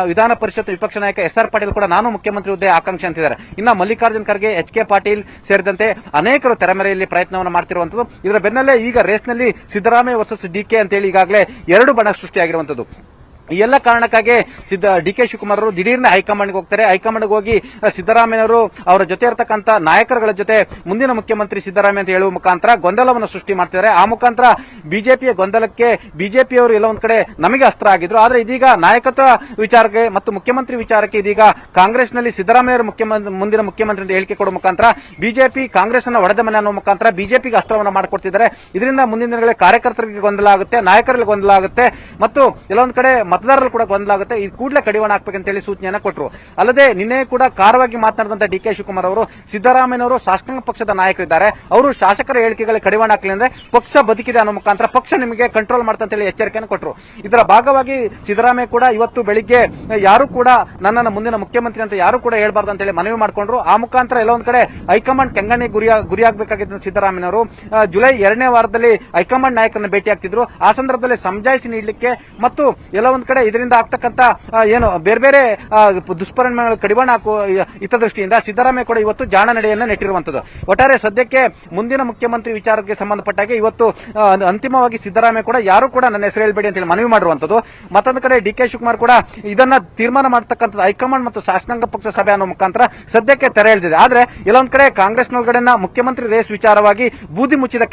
ವಿಧಾನ ಪರಿಷತ್ ವಿಪಕ್ಷ ನಾಯಕ SR ಪಾಟೀಲ್ ಕೂಡ ನಾನು ಮುಖ್ಯಮಂತ್ರಿ ಹುದ್ದೆ ಆಕಾಂಕ್ಷೆ ಅಂತಿದ್ದಾರೆ. ಇನ್ನ ಮಲ್ಲಿಕಾರ್ಜುನ್ ಖರ್ಗೆ, HK ಪಾಟೀಲ್ ಸೇರಿದಂತೆ ಅನೇಕರು ತೆರೆಮರೆಯಲ್ಲಿ ಪ್ರಯತ್ನವನ್ನು ಮಾಡ್ತಿರುವಂತದ್ದು. ಇದರ ಬೆನ್ನಲ್ಲೇ ಈಗ ರೇಸ್ನಲ್ಲಿ ಸಿದ್ದರಾಮಯ್ಯ ವರ್ಸಸ್ DK ಅಂತೇಳಿ ಈಗಾಗಲೇ 2 ಬಣ ಸೃಷ್ಟಿಯಾಗಿರುವಂತದ್ದು. ಈ ಎಲ್ಲ ಕಾರಣಕ್ಕಾಗಿ DK ಶಿವಕುಮಾರ್ ಅವರು ದಿಢೀರ್ನ ಹೈಕಮಾಂಡ್ಗೆ ಹೋಗ್ತಾರೆ. ಹೈಕಮಾಂಡ್ಗೆ ಹೋಗಿ ಸಿದ್ದರಾಮಯ್ಯವರು ಅವರ ಜೊತೆ ಇರತಕ್ಕಂತ ನಾಯಕರುಗಳ ಜೊತೆ ಮುಂದಿನ ಮುಖ್ಯಮಂತ್ರಿ ಸಿದ್ದರಾಮಯ್ಯ ಅಂತ ಹೇಳುವ ಮುಖಾಂತರ ಗೊಂದಲವನ್ನು ಸೃಷ್ಟಿ ಮಾಡ್ತಿದ್ದಾರೆ. ಆ ಮುಖಾಂತರ ಬಿಜೆಪಿಯ ಗೊಂದಲಕ್ಕೆ ಬಿಜೆಪಿಯವರು ಎಲ್ಲ ಒಂದ್ ಕಡೆ ನಮಗೆ ಅಸ್ತ್ರ ಆಗಿದ್ರು. ಆದ್ರೆ ಇದೀಗ ನಾಯಕತ್ವ ವಿಚಾರಕ್ಕೆ ಮತ್ತು ಮುಖ್ಯಮಂತ್ರಿ ವಿಚಾರಕ್ಕೆ ಇದೀಗ ಕಾಂಗ್ರೆಸ್ನಲ್ಲಿ ಸಿದ್ದರಾಮಯ್ಯ ಮುಂದಿನ ಮುಖ್ಯಮಂತ್ರಿ ಅಂತ ಹೇಳಿಕೆ ಕೊಡುವ ಮುಖಾಂತರ ಬಿಜೆಪಿ ಕಾಂಗ್ರೆಸ್ ಅನ್ನ ಒಡೆದ ಮನೆ ಅನ್ನೋ ಮುಖಾಂತರ ಬಿಜೆಪಿಗೆ ಅಸ್ತ್ರವನ್ನು ಮಾಡಿಕೊಡ್ತಿದ್ದಾರೆ. ಇದರಿಂದ ಮುಂದಿನ ದಿನಗಳಲ್ಲಿ ಕಾರ್ಯಕರ್ತರಿಗೆ ಗೊಂದಲ ಆಗುತ್ತೆ, ನಾಯಕರಲ್ಲಿ ಗೊಂದಲ ಆಗುತ್ತೆ ಮತ್ತು ಎಲ್ಲೊಂದ್ ಕಡೆ ಮತದಾರರು ಕೂಡ ಗೊಂದಲ ಆಗುತ್ತೆ. ಇದು ಕೂಡಲೇ ಕಡಿವಾಣ ಹಾಕಬೇಕಂತ ಹೇಳಿ ಸೂಚನೆಯನ್ನ ಕೊಟ್ಟರು. ಅಲ್ಲದೆ ನಿನ್ನೆ ಕೂಡ ಕಾರವಾಗಿ ಮಾತನಾಡಿದಂತ DK ಶಿವಕುಮಾರ್ ಅವರು ಸಿದ್ದರಾಮಯ್ಯನವರು ಶಾಸಕಾಂಗ ಪಕ್ಷದ ನಾಯಕರಿದ್ದಾರೆ, ಅವರು ಶಾಸಕರ ಹೇಳಿಕೆಗಳಿಗೆ ಕಡಿವಾಣ ಹಾಕಲಿ ಅಂದ್ರೆ ಪಕ್ಷ ಬದುಕಿದೆ ಅನ್ನೋ ಮುಖಾಂತರ ಪಕ್ಷ ನಿಮಗೆ ಕಂಟ್ರೋಲ್ ಮಾಡ್ತಾ ಅಂತ ಹೇಳಿ ಎಚ್ಚರಿಕೆಯನ್ನು ಕೊಟ್ಟರು. ಇದರ ಭಾಗವಾಗಿ ಸಿದ್ದರಾಮಯ್ಯ ಕೂಡ ಇವತ್ತು ಬೆಳಿಗ್ಗೆ ಯಾರು ಕೂಡ ನನ್ನನ್ನು ಮುಂದಿನ ಮುಖ್ಯಮಂತ್ರಿ ಅಂತ ಯಾರು ಕೂಡ ಹೇಳ್ಬಾರ್ದು ಅಂತ ಹೇಳಿ ಮನವಿ ಮಾಡಿಕೊಂಡ್ರು. ಆ ಮುಖಾಂತರ ಎಲ್ಲ ಒಂದ್ ಕಡೆ ಹೈಕಮಾಂಡ್ ಕೆಂಗಣ್ಣಿ ಗುರಿಯಾಗಬೇಕಾಗಿದ್ದ ಸಿದ್ದರಾಮಯ್ಯನವರು ಜುಲೈ 2ನೇ ವಾರದಲ್ಲಿ ಹೈಕಮಾಂಡ್ ನಾಯಕರನ್ನು ಭೇಟಿ ಆಗ್ತಿದ್ರು. ಆ ಸಂದರ್ಭದಲ್ಲಿ ಸಮಜಾಯಿಸಿ ನೀಡಲಿಕ್ಕೆ ಮತ್ತು ಎಲ್ಲ ಒಂದು ಎಲ್ಲೊಂದ್ ಕಡೆ ಇದರಿಂದ ಆಗ್ತಕ್ಕಂತ ಏನು ಬೇರೆ ಬೇರೆ ದುಷ್ಪರಿಣಾಮಗಳು ಕಡಿವಾಣ ಹಾಕುವ ಹಿತದೃಷ್ಟಿಯಿಂದ ಸಿದ್ದರಾಮಯ್ಯ ಕೂಡ ಇವತ್ತು ಜಾಣ ನಡೆಯನ್ನ ನೆಟ್ಟಿರುವಂತದ್ದು. ಒಟ್ಟಾರೆ ಸದ್ಯಕ್ಕೆ ಮುಂದಿನ ಮುಖ್ಯಮಂತ್ರಿ ವಿಚಾರಕ್ಕೆ ಸಂಬಂಧಪಟ್ಟಾಗೆ ಇವತ್ತು ಅಂತಿಮವಾಗಿ ಸಿದ್ದರಾಮಯ್ಯ ಕೂಡ ಯಾರು ಕೂಡ ನನ್ನ ಹೆಸರು ಹೇಳ್ಬೇಡಿ ಅಂತ ಹೇಳಿ ಮನವಿ ಮಾಡಿರುವಂತದ್ದು. ಮತ್ತೊಂದು ಕಡೆ ಡಿ.ಕೆ. ಶಿವಕುಮಾರ್ ಕೂಡ ಇದನ್ನ ತೀರ್ಮಾನ ಮಾಡತಕ್ಕಂಥದ್ದು ಹೈಕಮಾಂಡ್ ಮತ್ತು ಶಾಸಕಾಂಗ ಪಕ್ಷ ಸಭೆ ಅನ್ನೋ ಮುಖಾಂತರ ಸದ್ಯಕ್ಕೆ ತೆರೆ ಎಳೆದಿದೆ. ಆದ್ರೆ ಎಲ್ಲೊಂದ್ ಕಡೆ ಕಾಂಗ್ರೆಸ್ನೊಳಗಡೆನ ಮುಖ್ಯಮಂತ್ರಿ ರೇಸ್ ವಿಚಾರವಾಗಿ ಬೂದಿ ಮುಚ್ಚಿದ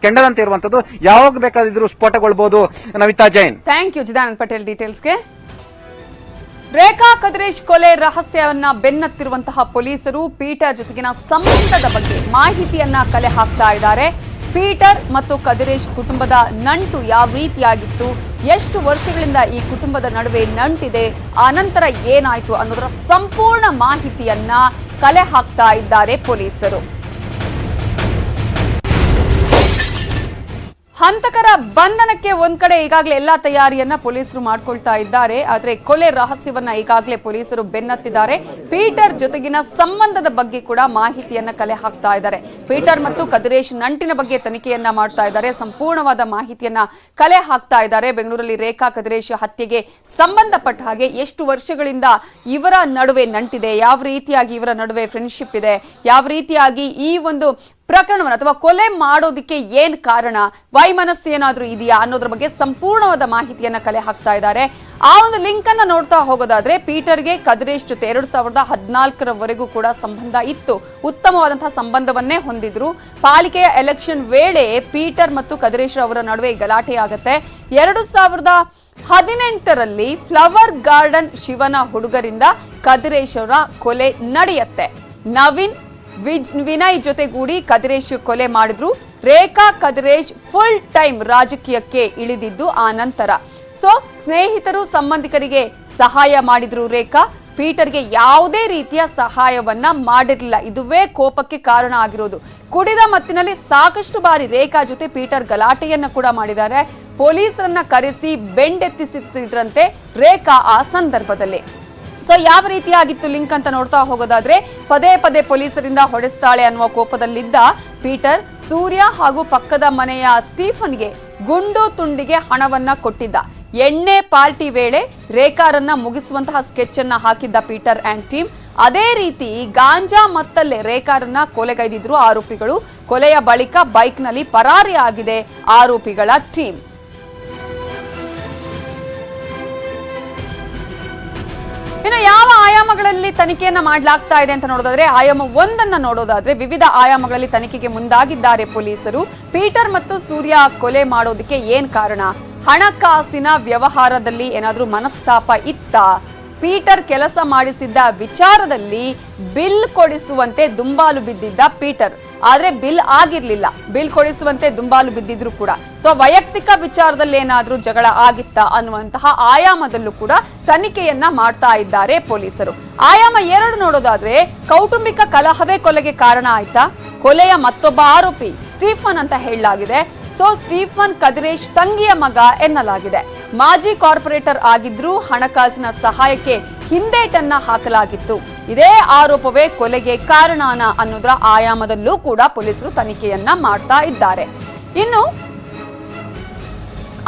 ಕೆಂಡದಂತೆ ಇರುವಂತದ್ದು. ಯಾವಾಗ ಬೇಕಾದಿದ್ರು ಸ್ಫೋಟಗೊಳ್ಬಹುದು. ನವಿತಾ ಜೈನ್. ಥ್ಯಾಂಕ್ ಯು ಚಿದಾನಂದ್ ಪಟೇಲ್ ಡೀಟೇಲ್ಸ್ಗೆ. ರೇಖಾ ಕದ್ರೇಶ್ ಕೊಲೆ ರಹಸ್ಯವನ್ನ ಬೆನ್ನತ್ತಿರುವಂತಹ ಪೊಲೀಸರು ಪೀಟರ್ ಜೊತೆಗಿನ ಸಂಬಂಧದ ಬಗ್ಗೆ ಮಾಹಿತಿಯನ್ನ ಕಲೆ ಹಾಕ್ತಾ ಇದ್ದಾರೆ. ಪೀಟರ್ ಮತ್ತು ಕದ್ರೇಶ್ ಕುಟುಂಬದ ನಂಟು ಯಾವ ರೀತಿಯಾಗಿತ್ತು, ಎಷ್ಟು ವರ್ಷಗಳಿಂದ ಈ ಕುಟುಂಬದ ನಡುವೆ ನಂಟಿದೆ, ಆನಂತರ ಏನಾಯ್ತು ಅನ್ನೋದರ ಸಂಪೂರ್ಣ ಮಾಹಿತಿಯನ್ನ ಕಲೆ ಹಾಕ್ತಾ ಇದ್ದಾರೆ ಪೊಲೀಸರು. ಹಂತಕರ ಬಂಧನಕ್ಕೆ ಒಂದ್ ಕಡೆ ಈಗಾಗಲೇ ಎಲ್ಲಾ ತಯಾರಿಯನ್ನ ಪೊಲೀಸರು ಮಾಡ್ಕೊಳ್ತಾ ಇದ್ದಾರೆ. ಆದ್ರೆ ಕೊಲೆ ರಹಸ್ಯವನ್ನ ಈಗಾಗಲೇ ಪೊಲೀಸರು ಬೆನ್ನತ್ತಿದ್ದಾರೆ. ಪೀಟರ್ ಜೊತೆಗಿನ ಸಂಬಂಧದ ಬಗ್ಗೆ ಕೂಡ ಮಾಹಿತಿಯನ್ನ ಕಲೆ ಹಾಕ್ತಾ ಇದ್ದಾರೆ. ಪೀಟರ್ ಮತ್ತು ಕದ್ರೇಶ್ ನಂಟಿನ ಬಗ್ಗೆ ತನಿಖೆಯನ್ನ ಮಾಡ್ತಾ ಇದ್ದಾರೆ. ಸಂಪೂರ್ಣವಾದ ಮಾಹಿತಿಯನ್ನ ಕಲೆ ಹಾಕ್ತಾ ಇದ್ದಾರೆ. ಬೆಂಗಳೂರಲ್ಲಿ ರೇಖಾ ಕದ್ರೇಶ್ ಹತ್ಯೆಗೆ ಸಂಬಂಧಪಟ್ಟ ಹಾಗೆ ಎಷ್ಟು ವರ್ಷಗಳಿಂದ ಇವರ ನಡುವೆ ನಂಟಿದೆ, ಯಾವ ರೀತಿಯಾಗಿ ಇವರ ನಡುವೆ ಫ್ರೆಂಡ್ಶಿಪ್ ಇದೆ, ಯಾವ ರೀತಿಯಾಗಿ ಈ ಒಂದು ಪ್ರಕರಣವನ್ನು ಅಥವಾ ಕೊಲೆ ಮಾಡೋದಕ್ಕೆ ಏನ್ ಕಾರಣ, ವೈಮನಸ್ಸು ಏನಾದ್ರೂ ಇದೆಯಾ ಅನ್ನೋದ್ರ ಬಗ್ಗೆ ಸಂಪೂರ್ಣವಾದ ಮಾಹಿತಿಯನ್ನ ಕಲೆ ಹಾಕ್ತಾ ಇದ್ದಾರೆ. ಆ ಒಂದು ಲಿಂಕ್ ಅನ್ನ ನೋಡ್ತಾ ಹೋಗೋದಾದ್ರೆ ಪೀಟರ್ಗೆ ಕದ್ರೇಶ್ ಜೊತೆ 2014ರವರೆಗೂ ಕೂಡ ಸಂಬಂಧ ಇತ್ತು. ಉತ್ತಮವಾದಂತಹ ಸಂಬಂಧವನ್ನೇ ಹೊಂದಿದ್ರು. ಪಾಲಿಕೆಯ ಎಲೆಕ್ಷನ್ ವೇಳೆ ಪೀಟರ್ ಮತ್ತು ಕದ್ರೇಶ್ ಅವರ ನಡುವೆ ಗಲಾಟೆ ಆಗುತ್ತೆ. 2018ರಲ್ಲಿ ಫ್ಲವರ್ ಗಾರ್ಡನ್ ಶಿವನ ಹುಡುಗರಿಂದ ಕದ್ರೇಶ್ ಅವರ ಕೊಲೆ ನಡೆಯುತ್ತೆ. ವಿನಯ್ ಜೊತೆಗೂಡಿ ಕದ್ರೇಶ್ ಕೊಲೆ ಮಾಡಿದ್ರು. ರೇಖಾ ಕದ್ರೇಶ್ ಫುಲ್ ಟೈಮ್ ರಾಜಕೀಯಕ್ಕೆ ಇಳಿದಿದ್ದು ಆ ನಂತರ. ಸೊ ಸ್ನೇಹಿತರು ಸಂಬಂಧಿಕರಿಗೆ ಸಹಾಯ ಮಾಡಿದ್ರು ರೇಖಾ. ಪೀಟರ್ಗೆ ಯಾವುದೇ ರೀತಿಯ ಸಹಾಯವನ್ನ ಮಾಡಿರಲಿಲ್ಲ. ಇದುವೇ ಕೋಪಕ್ಕೆ ಕಾರಣ ಆಗಿರೋದು. ಕುಡಿದ ಮತ್ತಿನಲ್ಲಿ ಸಾಕಷ್ಟು ಬಾರಿ ರೇಖಾ ಜೊತೆ ಪೀಟರ್ ಗಲಾಟೆಯನ್ನ ಕೂಡ ಮಾಡಿದ್ದಾರೆ. ಪೊಲೀಸರನ್ನ ಕರೆಸಿ ಬೆಂಡೆತ್ತಿಸುತ್ತಿದ್ರಂತೆ ರೇಖಾ ಆ ಸಂದರ್ಭದಲ್ಲಿ. ಸೊ ಯಾವ ರೀತಿಯಾಗಿತ್ತು ಲಿಂಕ್ ಅಂತ ನೋಡ್ತಾ ಹೋಗೋದಾದ್ರೆ ಪದೇ ಪದೇ ಪೊಲೀಸರಿಂದ ಹೊಡೆಸ್ತಾಳೆ ಅನ್ನುವ ಕೋಪದಲ್ಲಿದ್ದ ಪೀಟರ್ ಸೂರ್ಯ ಹಾಗೂ ಪಕ್ಕದ ಮನೆಯ ಸ್ಟೀಫನ್ಗೆ ಗುಂಡು ತುಂಡಿಗೆ ಹಣವನ್ನ ಕೊಟ್ಟಿದ್ದ. ಎಣ್ಣೆ ಪಾರ್ಟಿ ವೇಳೆ ರೇಖಾರನ್ನ ಮುಗಿಸುವಂತಹ ಸ್ಕೆಚ್ ಅನ್ನ ಹಾಕಿದ್ದ ಪೀಟರ್ ಅಂಡ್ ಟೀಮ್. ಅದೇ ರೀತಿ ಗಾಂಜಾ ಮತ್ತಲ್ಲೇ ರೇಖಾರನ್ನ ಕೊಲೆಗೈದಿದ್ರು ಆರೋಪಿಗಳು. ಕೊಲೆಯ ಬಳಿಕ ಬೈಕ್ನಲ್ಲಿ ಪರಾರಿಯಾಗಿದೆ ಆರೋಪಿಗಳ ಟೀಮ್. ಇನ್ನು ಯಾವ ಆಯಾಮಗಳಲ್ಲಿ ತನಿಖೆಯನ್ನ ಮಾಡಲಾಗ್ತಾ ಇದೆ ಅಂತ ನೋಡೋದಾದ್ರೆ ಆಯಾಮ ಒಂದನ್ನ ನೋಡೋದಾದ್ರೆ ವಿವಿಧ ಆಯಾಮಗಳಲ್ಲಿ ತನಿಖೆಗೆ ಮುಂದಾಗಿದ್ದಾರೆ ಪೊಲೀಸರು. ಪೀಟರ್ ಮತ್ತು ಸೂರ್ಯ ಕೊಲೆ ಮಾಡೋದಕ್ಕೆ ಏನ್ ಕಾರಣ, ಹಣಕಾಸಿನ ವ್ಯವಹಾರದಲ್ಲಿ ಏನಾದ್ರೂ ಮನಸ್ತಾಪ ಇತ್ತಾ, ಪೀಟರ್ ಕೆಲಸ ಮಾಡಿಸಿದ್ದ ವಿಚಾರದಲ್ಲಿ ಬಿಲ್ ಕೊಡಿಸುವಂತೆ ದುಂಬಾಲು ಬಿದ್ದಿದ್ದ ಪೀಟರ್, ಆದ್ರೆ ಬಿಲ್ ಆಗಿರ್ಲಿಲ್ಲ. ಬಿಲ್ ಕೊಡಿಸುವಂತೆ ದುಂಬಾಲು ಬಿದ್ದಿದ್ರು ಕೂಡ. ಸೊ ವೈಯಕ್ತಿಕ ವಿಚಾರದಲ್ಲಿ ಏನಾದ್ರೂ ಜಗಳ ಆಗಿತ್ತಾ ಅನ್ನುವಂತಹ ಆಯಾಮದಲ್ಲೂ ಕೂಡ ತನಿಖೆಯನ್ನ ಮಾಡ್ತಾ ಇದ್ದಾರೆ ಪೊಲೀಸರು. ಆಯಾಮ 2 ನೋಡೋದಾದ್ರೆ ಕೌಟುಂಬಿಕ ಕಲಹವೇ ಕೊಲೆಗೆ ಕಾರಣ ಆಯ್ತಾ, ಕೊಲೆಯ ಮತ್ತೊಬ್ಬ ಆರೋಪಿ ಸ್ಟೀಫನ್ ಅಂತ ಹೇಳಲಾಗಿದೆ. ಸೊ ಸ್ಟೀಫನ್ ಕದ್ರೇಶ್ ತಂಗಿಯ ಮಗ ಎನ್ನಲಾಗಿದೆ. ಮಾಜಿ ಕಾರ್ಪೊರೇಟರ್ ಆಗಿದ್ರು. ಹಣಕಾಸಿನ ಸಹಾಯಕ್ಕೆ ಹಿಂದೇಟನ್ನ ಹಾಕಲಾಗಿತ್ತು. ಇದೇ ಆರೋಪವೇ ಕೊಲೆಗೆ ಕಾರಣನ ಅನ್ನೋದರ ಆಯಾಮದಲ್ಲೂ ಕೂಡ ಪೊಲೀಸರು ತನಿಖೆಯನ್ನ ಮಾಡ್ತಾ ಇದ್ದಾರೆ. ಇನ್ನು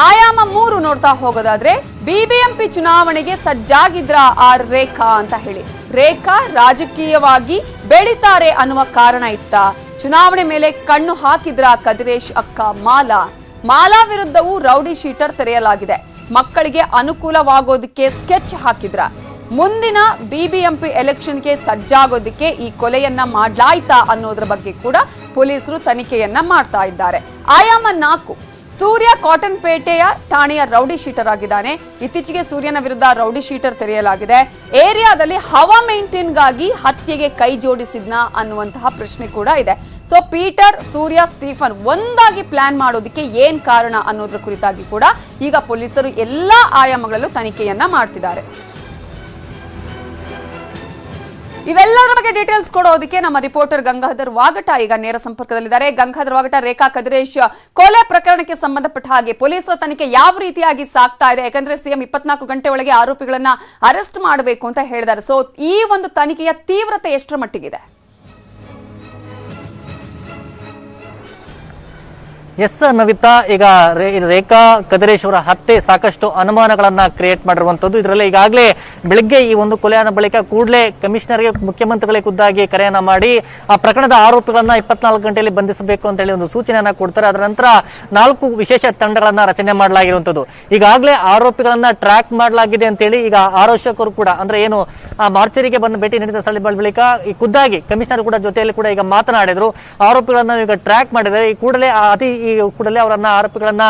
ಆಯಾಮ 3 ನೋಡ್ತಾ ಹೋಗೋದಾದ್ರೆ ಬಿಬಿಎಂಪಿ ಚುನಾವಣೆಗೆ ಸಜ್ಜಾಗಿದ್ರ ರೇಖಾ ಅಂತ ಹೇಳಿ. ರೇಖಾ ರಾಜಕೀಯವಾಗಿ ಬೆಳಿತಾರೆ ಅನ್ನುವ ಕಾರಣ ಇತ್ತ. ಚುನಾವಣೆ ಮೇಲೆ ಕಣ್ಣು ಹಾಕಿದ್ರ ಕದ್ರೇಶ್ ಅಕ್ಕ ಮಾಲಾ ವಿರುದ್ಧವೂ ರೌಡಿ ಶೀಟರ್ ತೆರೆಯಲಾಗಿದೆ. ಮಕ್ಕಳಿಗೆ ಅನುಕೂಲವಾಗೋದಕ್ಕೆ ಸ್ಕೆಚ್ ಹಾಕಿದ್ರ. ಮುಂದಿನ ಬಿಬಿಎಂಪಿ ಎಲೆಕ್ಷನ್ಗೆ ಸಜ್ಜಾಗೋದಕ್ಕೆ ಈ ಕೊಲೆಯನ್ನ ಮಾಡ್ಲಾಯ್ತಾ ಅನ್ನೋದ್ರ ಬಗ್ಗೆ ಕೂಡ ಪೊಲೀಸರು ತನಿಖೆಯನ್ನ ಮಾಡ್ತಾ ಇದ್ದಾರೆ. ಆಯಾಮ 4 ಸೂರ್ಯ ಕಾಟನ್ಪೇಟೆಯ ಠಾಣೆಯ ರೌಡಿ ಶೀಟರ್ ಆಗಿದ್ದಾನೆ. ಇತ್ತೀಚೆಗೆ ಸೂರ್ಯನ ವಿರುದ್ಧ ರೌಡಿ ಶೀಟರ್ ತೆರೆಯಲಾಗಿದೆ. ಏರಿಯಾದಲ್ಲಿ ಹವಾ ಮೇಂಟೈನ್ಗಾಗಿ ಹತ್ಯೆಗೆ ಕೈ ಜೋಡಿಸಿದ್ನ ಅನ್ನುವಂತಹ ಪ್ರಶ್ನೆ ಕೂಡ ಇದೆ. ಸೊ ಪೀಟರ್, ಸೂರ್ಯ, ಸ್ಟೀಫನ್ ಒಂದಾಗಿ ಪ್ಲಾನ್ ಮಾಡೋದಕ್ಕೆ ಏನ್ ಕಾರಣ ಅನ್ನೋದ್ರ ಕುರಿತಾಗಿ ಕೂಡ ಈಗ ಪೊಲೀಸರು ಎಲ್ಲಾ ಆಯಾಮಗಳಲ್ಲೂ ತನಿಖೆಯನ್ನ ಮಾಡ್ತಿದ್ದಾರೆ. ಇವೆಲ್ಲದರ ಬಗ್ಗೆ ಡೀಟೇಲ್ಸ್ ಕೊಡೋದಕ್ಕೆ ನಮ್ಮ ರಿಪೋರ್ಟರ್ ಗಂಗಾಧರ್ ವಾಗಟ ಈಗ ನೇರ ಸಂಪರ್ಕದಲ್ಲಿದ್ದಾರೆ. ಗಂಗಾಧರ್ ವಾಗಟ, ರೇಖಾ ಕದ್ರೇಶ್ ಕೊಲೆ ಪ್ರಕರಣಕ್ಕೆ ಸಂಬಂಧಪಟ್ಟ ಹಾಗೆ ಪೊಲೀಸರ ತನಿಖೆ ಯಾವ ರೀತಿಯಾಗಿ ಸಾಗ್ತಾ ಇದೆ? ಯಾಕಂದ್ರೆ ಸಿಎಂ 24 ಗಂಟೆ ಒಳಗೆ ಆರೋಪಿಗಳನ್ನ ಅರೆಸ್ಟ್ ಮಾಡಬೇಕು ಅಂತ ಹೇಳಿದ್ದಾರೆ. ಸೊ ಈ ಒಂದು ತನಿಖೆಯ ತೀವ್ರತೆ ಎಷ್ಟರ ಮಟ್ಟಿಗಿದೆ? ಎಸ್ ನವಿತಾ, ಈಗ ರೇಖಾ ಕದಿರೇಶ್ ಅವರ ಹತ್ಯೆ ಸಾಕಷ್ಟು ಅನುಮಾನಗಳನ್ನ ಕ್ರಿಯೇಟ್ ಮಾಡಿರುವಂತದ್ದು. ಇದರಲ್ಲಿ ಈಗಾಗಲೇ ಬೆಳಿಗ್ಗೆ ಈ ಒಂದು ಕೊಲೆಯಾದ ಬಳಿಕ ಕೂಡಲೇ ಕಮಿಷನರ್ಗೆ ಮುಖ್ಯಮಂತ್ರಿಗಳಿಗೆ ಖುದ್ದಾಗಿ ಕರೆಯನ್ನ ಮಾಡಿ ಆ ಪ್ರಕರಣದ ಆರೋಪಿಗಳನ್ನ 24 ಗಂಟೆಯಲ್ಲಿ ಬಂಧಿಸಬೇಕು ಅಂತ ಹೇಳಿ ಒಂದು ಸೂಚನೆಯನ್ನ ಕೊಡ್ತಾರೆ. ಅದರ ನಂತರ 4 ವಿಶೇಷ ತಂಡಗಳನ್ನ ರಚನೆ ಮಾಡಲಾಗಿರುವಂತದ್ದು. ಈಗಾಗಲೇ ಆರೋಪಿಗಳನ್ನ ಟ್ರ್ಯಾಕ್ ಮಾಡಲಾಗಿದೆ ಅಂತೇಳಿ ಈಗ ಆರೋಪಕರು ಕೂಡ ಅಂದ್ರೆ ಏನು ಆ ಮಾರ್ಚರಿಗೆ ಬಂದು ಭೇಟಿ ನೀಡಿದ ಸ್ಥಳ ಬಳಿಕ ಈ ಖುದ್ದಾಗಿ ಕಮಿಷನರ್ ಕೂಡ ಜೊತೆಯಲ್ಲಿ ಕೂಡ ಈಗ ಮಾತನಾಡಿದ್ರು. ಆರೋಪಿಗಳನ್ನ ಈಗ ಟ್ರ್ಯಾಕ್ ಮಾಡಿದರೆ ಈ ಕೂಡಲೇ ಅವರನ್ನ ಆರೋಪಿಗಳನ್ನ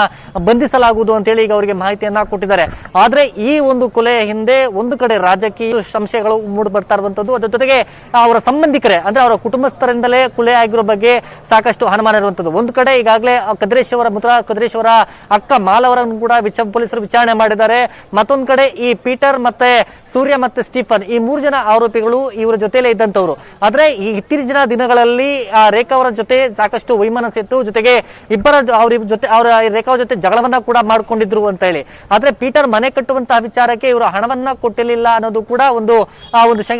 ಬಂಧಿಸಲಾಗುವುದು ಅಂತ ಹೇಳಿ ಈಗ ಅವರಿಗೆ ಮಾಹಿತಿಯನ್ನ ಕೊಟ್ಟಿದ್ದಾರೆ. ಆದ್ರೆ ಈ ಒಂದು ಕೊಲೆಯ ಹಿಂದೆ ಒಂದು ಕಡೆ ರಾಜಕೀಯ ಸಂಶಯಗಳು ಮೂಡಿ ಬರ್ತಾ ಇರುವಂತದ್ದು, ಅದರ ಜೊತೆಗೆ ಅವರ ಸಂಬಂಧಿಕರೇ ಅಂದ್ರೆ ಅವರ ಕುಟುಂಬಸ್ಥರಿಂದಲೇ ಕೊಲೆ ಆಗಿರೋ ಬಗ್ಗೆ ಸಾಕಷ್ಟು ಅನುಮಾನ ಇರುವಂತದ್ದು. ಒಂದು ಕಡೆ ಈಗಾಗಲೇ ಕದಿರೇಶ್ ಅವರ ಅಕ್ಕ ಮಾಲ್ ಅವರನ್ನು ಕೂಡ ಪೊಲೀಸರು ವಿಚಾರಣೆ ಮಾಡಿದ್ದಾರೆ. ಮತ್ತೊಂದು ಕಡೆ ಈ ಪೀಟರ್ ಮತ್ತೆ ಸೂರ್ಯ ಮತ್ತೆ ಸ್ಟೀಫನ್ ಈ 3 ಜನ ಆರೋಪಿಗಳು ಇವರ ಜೊತೆಲೇ ಇದ್ದಂತವ್ರು. ಆದ್ರೆ ಈ ಇತ್ತೀಚಿನ ದಿನಗಳಲ್ಲಿ ರೇಖಾ ಅವರ ಜೊತೆ ಸಾಕಷ್ಟು ವೈಮನಸ್ಸಿತ್ತು, ಜೊತೆಗೆ ಅವರ ರೇಖಾ ಅವ್ರ ಜೊತೆ ಜಗಳವನ್ನ ಕೂಡ ಮಾಡ್ಕೊಂಡಿದ್ರು ಅಂತ ಹೇಳಿ. ಆದ್ರೆ ಪೀಟರ್ ಮನೆ ಕಟ್ಟುವಂತಹ ವಿಚಾರಕ್ಕೆ ಇವರು ಹಣವನ್ನ ಕೊಟ್ಟಿರಲಿಲ್ಲ ಅನ್ನೋದು ಕೂಡ ಒಂದು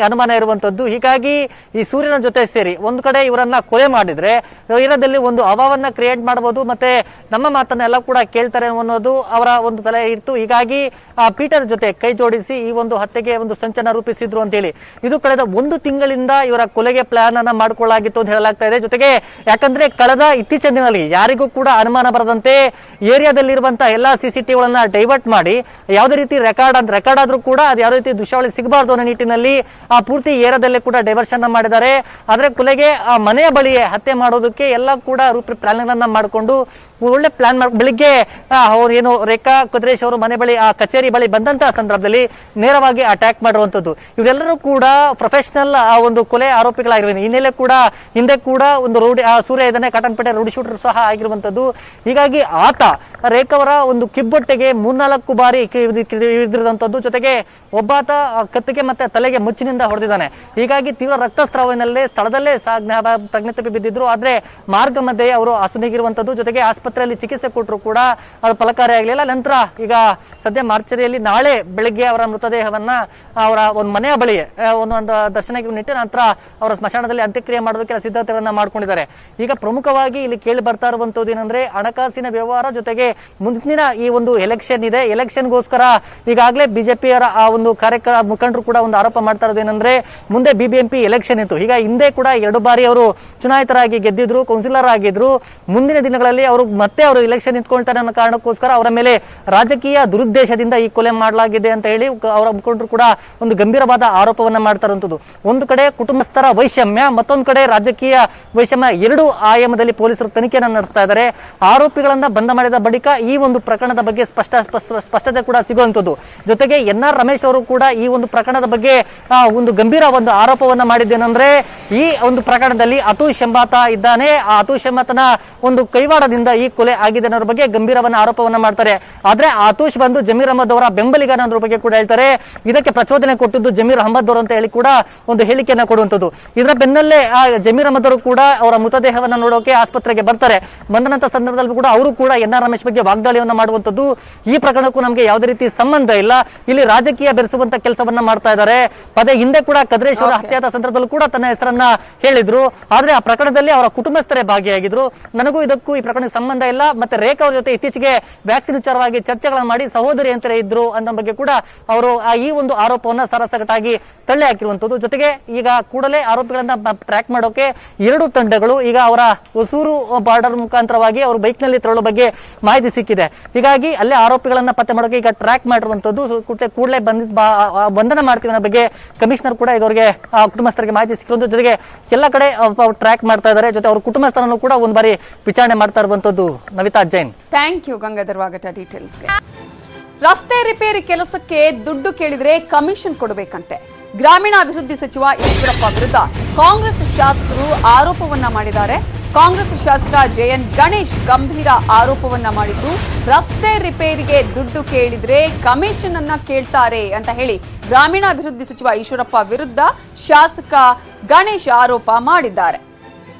ಅನುಮಾನ ಇರುವಂತದ್ದು. ಹೀಗಾಗಿ ಈ ಸೂರ್ಯನ ಜೊತೆ ಸೇರಿ ಒಂದು ಕಡೆ ಇವರನ್ನ ಕೊಲೆ ಮಾಡಿದ್ರೆ ಇರದಲ್ಲಿ ಒಂದು ಅಭಾವನ್ನ ಕ್ರಿಯೇಟ್ ಮಾಡಬಹುದು, ಮತ್ತೆ ನಮ್ಮ ಮಾತನ್ನೆಲ್ಲ ಕೂಡ ಕೇಳ್ತಾರೆ ಅನ್ನೋದು ಅವರ ಒಂದು ತಲೆ ಇತ್ತು. ಹೀಗಾಗಿ ಪೀಟರ್ ಜೊತೆ ಕೈ ಜೋಡಿಸಿ ಈ ಒಂದು ಹತ್ಯೆಗೆ ಒಂದು ಸಂಚನ ರೂಪಿಸಿದ್ರು ಅಂತ ಹೇಳಿ ಇದು ಕಳೆದ 1 ತಿಂಗಳಿಂದ ಇವರ ಕೊಲೆಗೆ ಪ್ಲಾನ್ ಅನ್ನ ಮಾಡ್ಕೊಳ್ಳಲಾಗಿತ್ತು ಅಂತ ಹೇಳಲಾಗ್ತಾ ಇದೆ. ಜೊತೆಗೆ ಯಾಕಂದ್ರೆ ಕಳೆದ ಇತ್ತೀಚಿನ ದಿನದಲ್ಲಿ ಯಾರಿಗೂ ಕೂಡ ಅನುಮಾನ ಬರದಂತೆ ಏರಿಯಾದಲ್ಲಿರುವಂತಹ ಎಲ್ಲಾ ಸಿಸಿಟಿವಿಗಳನ್ನ ಡೈವರ್ಟ್ ಮಾಡಿ ಯಾವುದೇ ರೀತಿ ರೆಕಾರ್ಡ್ ಆದ್ರೂ ಕೂಡ ಅದು ಯಾವುದೇ ರೀತಿ ದೃಶ್ಯಾವಳಿ ಸಿಗಬಾರ್ದು ಅನ್ನೋ ನಿಟ್ಟಿನಲ್ಲಿ ಆ ಪೂರ್ತಿ ಏರಿಯಾದಲ್ಲೇ ಕೂಡ ಡೈವರ್ಷನ್ ಮಾಡಿದ್ದಾರೆ. ಆದ್ರೆ ಕೊಲೆಗೆ ಆ ಮನೆಯ ಬಳಿಯೇ ಹತ್ಯೆ ಮಾಡೋದಕ್ಕೆ ಎಲ್ಲ ಕೂಡ ಪ್ಲಾನ್ ಅನ್ನ ಮಾಡಿಕೊಂಡು ಒಳ್ಳೆ ಪ್ಲಾನ್ ಬೆಳಿಗ್ಗೆ ಅವ್ರು ಏನು ರೇಖಾ ಕದಿರೇಶ್ ಅವರು ಮನೆ ಬಳಿ ಆ ಕಚೇರಿ ಬಳಿ ಬಂದಂತಹ ಸಂದರ್ಭದಲ್ಲಿ ನೇರವಾಗಿ ಅಟ್ಯಾಕ್ ಮಾಡಿರುವಂತದ್ದು. ಇವರೆಲ್ಲರೂ ಕೂಡ ಪ್ರೊಫೆಷನಲ್ ಆ ಒಂದು ಕೊಲೆ ಆರೋಪಿಗಳಾಗಿರುವುದು. ಹಿಂದೆ ಕೂಡ ಒಂದು ಸೂರ್ಯ ಇದನ್ನೇ ಕಾಟನ್ಪೇಟೆ ರೌಡಿ ಶೂಟರ್ ಸಹ ಆಗಿರುವಂತದ್ದು. ಹೀಗಾಗಿ ಆತ ರೇಖಾ ಅವರ ಒಂದು ಕಿಬ್ಬೊಟ್ಟೆಗೆ 3-4 ಬಾರಿ ಇದ್ದಿರುವಂತದ್ದು. ಜೊತೆಗೆ ಒಬ್ಬಾತ ಕತ್ತಿಗೆ ಮತ್ತೆ ತಲೆಗೆ ಮುಚ್ಚಿನಿಂದ ಹೊಡೆದಿದ್ದಾನೆ. ಹೀಗಾಗಿ ತೀವ್ರ ರಕ್ತಸ್ರಾವನಲ್ಲೇ ಸ್ಥಳದಲ್ಲೇ ಪ್ರಜ್ಞೆ ತಪ್ಪಿ ಬಿದ್ದಿದ್ರು. ಆದ್ರೆ ಮಾರ್ಗ ಮಧ್ಯೆ ಅವರು ಅಸುನೀಗಿರುವಂತದ್ದು. ಜೊತೆಗೆ ಆಸ್ಪತ್ರೆಯಲ್ಲಿ ಚಿಕಿತ್ಸೆ ಕೊಟ್ಟರು ಕೂಡ ಅದು ಫಲಕಾರಿಯಾಗಲಿಲ್ಲ. ನಂತರ ಈಗ ಸದ್ಯ ಮಾರ್ಚರಿಯಲ್ಲಿ ನಾಳೆ ಬೆಳಗ್ಗೆ ಅವರ ಮೃತದೇಹವನ್ನ ಅವರ ಒಂದು ಮನೆಯ ಬಳಿ ಒಂದು ದರ್ಶನಕ್ಕೆ ನಿಟ್ಟು ನಂತರ ಅವರ ಸ್ಮಶಾನದಲ್ಲಿ ಅಂತ್ಯಕ್ರಿಯೆ ಮಾಡೋದಕ್ಕೆ ಸಿದ್ಧತೆಗಳನ್ನ ಮಾಡ್ಕೊಂಡಿದ್ದಾರೆ. ಈಗ ಪ್ರಮುಖವಾಗಿ ಇಲ್ಲಿ ಕೇಳಿ ಬರ್ತಾ ಇರುವಂತದ್ದು ಏನಂದ್ರೆ ಹಣಕಾಸಿನ ವ್ಯವಹಾರ, ಜೊತೆಗೆ ಮುಂದಿನ ಈ ಒಂದು ಎಲೆಕ್ಷನ್ ಇದೆ. ಎಲೆಕ್ಷನ್ಗೋಸ್ಕರ ಈಗಾಗಲೇ ಬಿಜೆಪಿಯವರ ಆ ಒಂದು ಮುಖಂಡರು ಕೂಡ ಒಂದು ಆರೋಪ ಮಾಡ್ತಾ ಇರೋದು ಏನಂದ್ರೆ ಮುಂದೆ ಬಿಬಿಎಂಪಿ ಎಲೆಕ್ಷನ್ ಇತ್ತು. ಈಗ ಹಿಂದೆ ಕೂಡ 2 ಬಾರಿ ಅವರು ಚುನಾಯಿತರಾಗಿ ಗೆದ್ದಿದ್ರು, ಕೌನ್ಸಿಲರ್ ಆಗಿದ್ರು. ಮುಂದಿನ ದಿನಗಳಲ್ಲಿ ಅವರು ಎಲೆಕ್ಷನ್ ನಿಂತ್ಕೊಳ್ತಾರೆ ಅನ್ನೋ ಕಾರಣಕ್ಕೋಸ್ಕರ ಅವರ ಮೇಲೆ ರಾಜಕೀಯ ದುರುದ್ದೇಶದಿಂದ ಈ ಕೊಲೆ ಮಾಡಲಾಗಿದೆ ಅಂತ ಹೇಳಿ ಅವರ ಮುಖಂಡರು ಕೂಡ ಒಂದು ಗಂಭೀರವಾದ ಆರೋಪವನ್ನ ಮಾಡ್ತಾ ಇರುವಂತದ್ದು. ಒಂದು ಕಡೆ ಕುಟುಂಬಸ್ಥರ ವೈಷಮ್ಯ, ಮತ್ತೊಂದು ಕಡೆ ರಾಜಕೀಯ ವೈಷಮ್ಯ, 2 ಆಯಾಮದಲ್ಲಿ ಪೊಲೀಸರು ತನಿಖೆಯನ್ನು ನಡೆಸ್ತಾ ಇದ್ದಾರೆ. ಆರೋಪಿಗಳನ್ನ ಬಂಧ ಮಾಡಿದ ಬಳಿಕ ಈ ಒಂದು ಪ್ರಕರಣದ ಬಗ್ಗೆ ಸ್ಪಷ್ಟತೆ ಕೂಡ ಸಿಗುವಂತದ್ದು. ಜೊತೆಗೆ NR ರಮೇಶ್ ಅವರು ಕೂಡ ಈ ಒಂದು ಪ್ರಕರಣದ ಬಗ್ಗೆ ಒಂದು ಗಂಭೀರ ಒಂದು ಆರೋಪವನ್ನ ಮಾಡಿದ್ದೇನೆಂದ್ರೆ ಈ ಒಂದು ಪ್ರಕರಣದಲ್ಲಿ ಅತುಷ್ ಎಂಬಾತ ಇದ್ದಾನೆ, ಆ ಅತುಷ್ ಎಂಬಾತನ ಒಂದು ಕೈವಾಡದಿಂದ ಈ ಕೊಲೆ ಆಗಿದೆ ಅನ್ನೋದ್ರ ಬಗ್ಗೆ ಗಂಭೀರವನ್ನ ಆರೋಪವನ್ನ ಮಾಡ್ತಾರೆ. ಆದ್ರೆ ಆತುಷ್ ಬಂದು ಜಮೀರ್ ಅಹಮದ್ ಅವರ ಬೆಂಬಲಿಗ ಅನ್ನೋದ್ರ ಬಗ್ಗೆ ಕೂಡ ಹೇಳ್ತಾರೆ. ಇದಕ್ಕೆ ಪ್ರಚೋದನೆ ಕೊಟ್ಟಿದ್ದು ಜಮೀರ್ ಅಹಮದ್ ಅವರು ಅಂತ ಹೇಳಿ ಕೂಡ ಒಂದು ಹೇಳಿಕೆಯನ್ನ ಕೊಡುವಂತದ್ದು. ಇದರ ಬೆನ್ನಲ್ಲೇ ಆ ಜಮೀರ್ ಅಹಮದ್ ಅವರು ಕೂಡ ಅವರ ಮೃತದೇಹವನ್ನ ನೋಡೋಕೆ ಆಸ್ಪತ್ರೆಗೆ ಬರ್ತಾರೆ. ಬಂದಂತ ಸಂದರ್ಭದಲ್ಲಿ ಕೂಡ ಅವರು ಕೂಡ NR ರಮೇಶ್ ಬಗ್ಗೆ ವಾಗ್ದಾಳಿಯನ್ನ ಮಾಡುವಂತದ್ದು. ಈ ಪ್ರಕರಣಕ್ಕೂ ನಮಗೆ ಯಾವುದೇ ರೀತಿ ಸಂಬಂಧ ಇಲ್ಲ, ಇಲ್ಲಿ ರಾಜಕೀಯ ಬೆರೆಸುವಂತ ಕೆಲಸವನ್ನ ಮಾಡ್ತಾ ಇದ್ದಾರೆ. ಪದೇ ಹಿಂದೆ ಕೂಡ ಕದಿರೇಶ್ ಅವರ ಹತ್ಯೆಯಾದ ಸಂದರ್ಭದಲ್ಲೂ ಕೂಡ ತನ್ನ ಹೆಸರನ್ನ ಹೇಳಿದ್ರು. ಆದ್ರೆ ಆ ಪ್ರಕರಣದಲ್ಲಿ ಅವರ ಕುಟುಂಬಸ್ಥರೇ ಭಾಗಿಯಾಗಿದ್ರು. ನನಗೂ ಇದಕ್ಕೂ ಈ ಪ್ರಕರಣಕ್ಕೆ ಸಂಬಂಧ ಇಲ್ಲ. ಮತ್ತೆ ರೇಖಾ ಅವ್ರ ಜೊತೆ ಇತ್ತೀಚೆಗೆ ವ್ಯಾಕ್ಸಿನ್ ವಿಚಾರವಾಗಿ ಚರ್ಚೆಗಳನ್ನ ಮಾಡಿ ಸಹೋದರಿ ಅಂತಲೇ ಇದ್ರು ಅನ್ನೋ ಬಗ್ಗೆ ಕೂಡ ಅವರು ಈ ಒಂದು ಆರೋಪವನ್ನ ಸರಸಗಟಾಗಿ ತಳ್ಳಿ ಹಾಕಿರುವಂತದ್ದು. ಜೊತೆಗೆ ಈಗ ಕೂಡಲೇ ಆರೋಪಿಗಳನ್ನ ಟ್ರ್ಯಾಕ್ ಮಾಡೋಕೆ 2 ತಂಡಗಳು ಈಗ ಅವರ ಹೊಸೂರು ಬಾರ್ಡರ್ ಮುಖಾಂತರವಾಗಿ ಅವರು ಬೈಕ್ ನಲ್ಲಿ ತೆರಳೋ ಬಗ್ಗೆ ಮಾಹಿತಿ ಸಿಕ್ಕಿದೆ. ಹೀಗಾಗಿ ಅಲ್ಲೇ ಆರೋಪಿಗಳನ್ನ ಪತ್ತೆ ಮಾಡೋಕೆ ಈಗ ಟ್ರ್ಯಾಕ್ ಮಾಡಿರುವಂತದ್ದು. ಕೂಡಲೇ ಬಂಧನ ಮಾಡ್ತೀವಿ ಅನ್ನೋ ಬಗ್ಗೆ ಕಮಿಷನರ್ ಕೂಡ ಇದವರಿಗೆ ಕುಟುಂಬಸ್ಥರಿಗೆ ಮಾಹಿತಿ ಸಿಕ್ಕಿರುವಂತ. ಜೊತೆಗೆ ಎಲ್ಲ ಕಡೆ ಟ್ರ್ಯಾಕ್ ಮಾಡ್ತಾ ಇದ್ದಾರೆ. ಜೊತೆ ಅವ್ರ ಕುಟುಂಬಸ್ಥರನ್ನು ಕೂಡ ಒಂದು ಬಾರಿ ವಿಚಾರಣೆ ಮಾಡ್ತಾ ಇರುವಂತದ್ದು. Navita Jain, thank you Gangadhar ವಾಗಟ ಡೀಟೇಲ್ಸ್ಗೆ. ರಸ್ತೆ ರಿಪೇರಿ ಕೆಲಸಕ್ಕೆ ದುಡ್ಡು ಕೇಳಿದ್ರೆ ಕಮಿಷನ್ ಕೊಡಬೇಕಂತೆ. ಗ್ರಾಮೀಣಾಭಿವೃದ್ಧಿ ಸಚಿವ ಈಶ್ವರಪ್ಪ ವಿರುದ್ಧ ಕಾಂಗ್ರೆಸ್ ಶಾಸಕರು ಆರೋಪವನ್ನ ಮಾಡಿದ್ದಾರೆ. ಕಾಂಗ್ರೆಸ್ ಶಾಸಕ ಜೆಎನ್ ಗಣೇಶ್ ಗಂಭೀರ ಆರೋಪವನ್ನ ಮಾಡಿದ್ದು, ರಸ್ತೆ ರಿಪೇರಿಗೆ ದುಡ್ಡು ಕೇಳಿದ್ರೆ ಕಮಿಷನ್ ಅನ್ನ ಕೇಳ್ತಾರೆ ಅಂತ ಹೇಳಿ ಗ್ರಾಮೀಣಾಭಿವೃದ್ಧಿ ಸಚಿವ ಈಶ್ವರಪ್ಪ ವಿರುದ್ಧ ಶಾಸಕ ಗಣೇಶ್ ಆರೋಪ ಮಾಡಿದ್ದಾರೆ.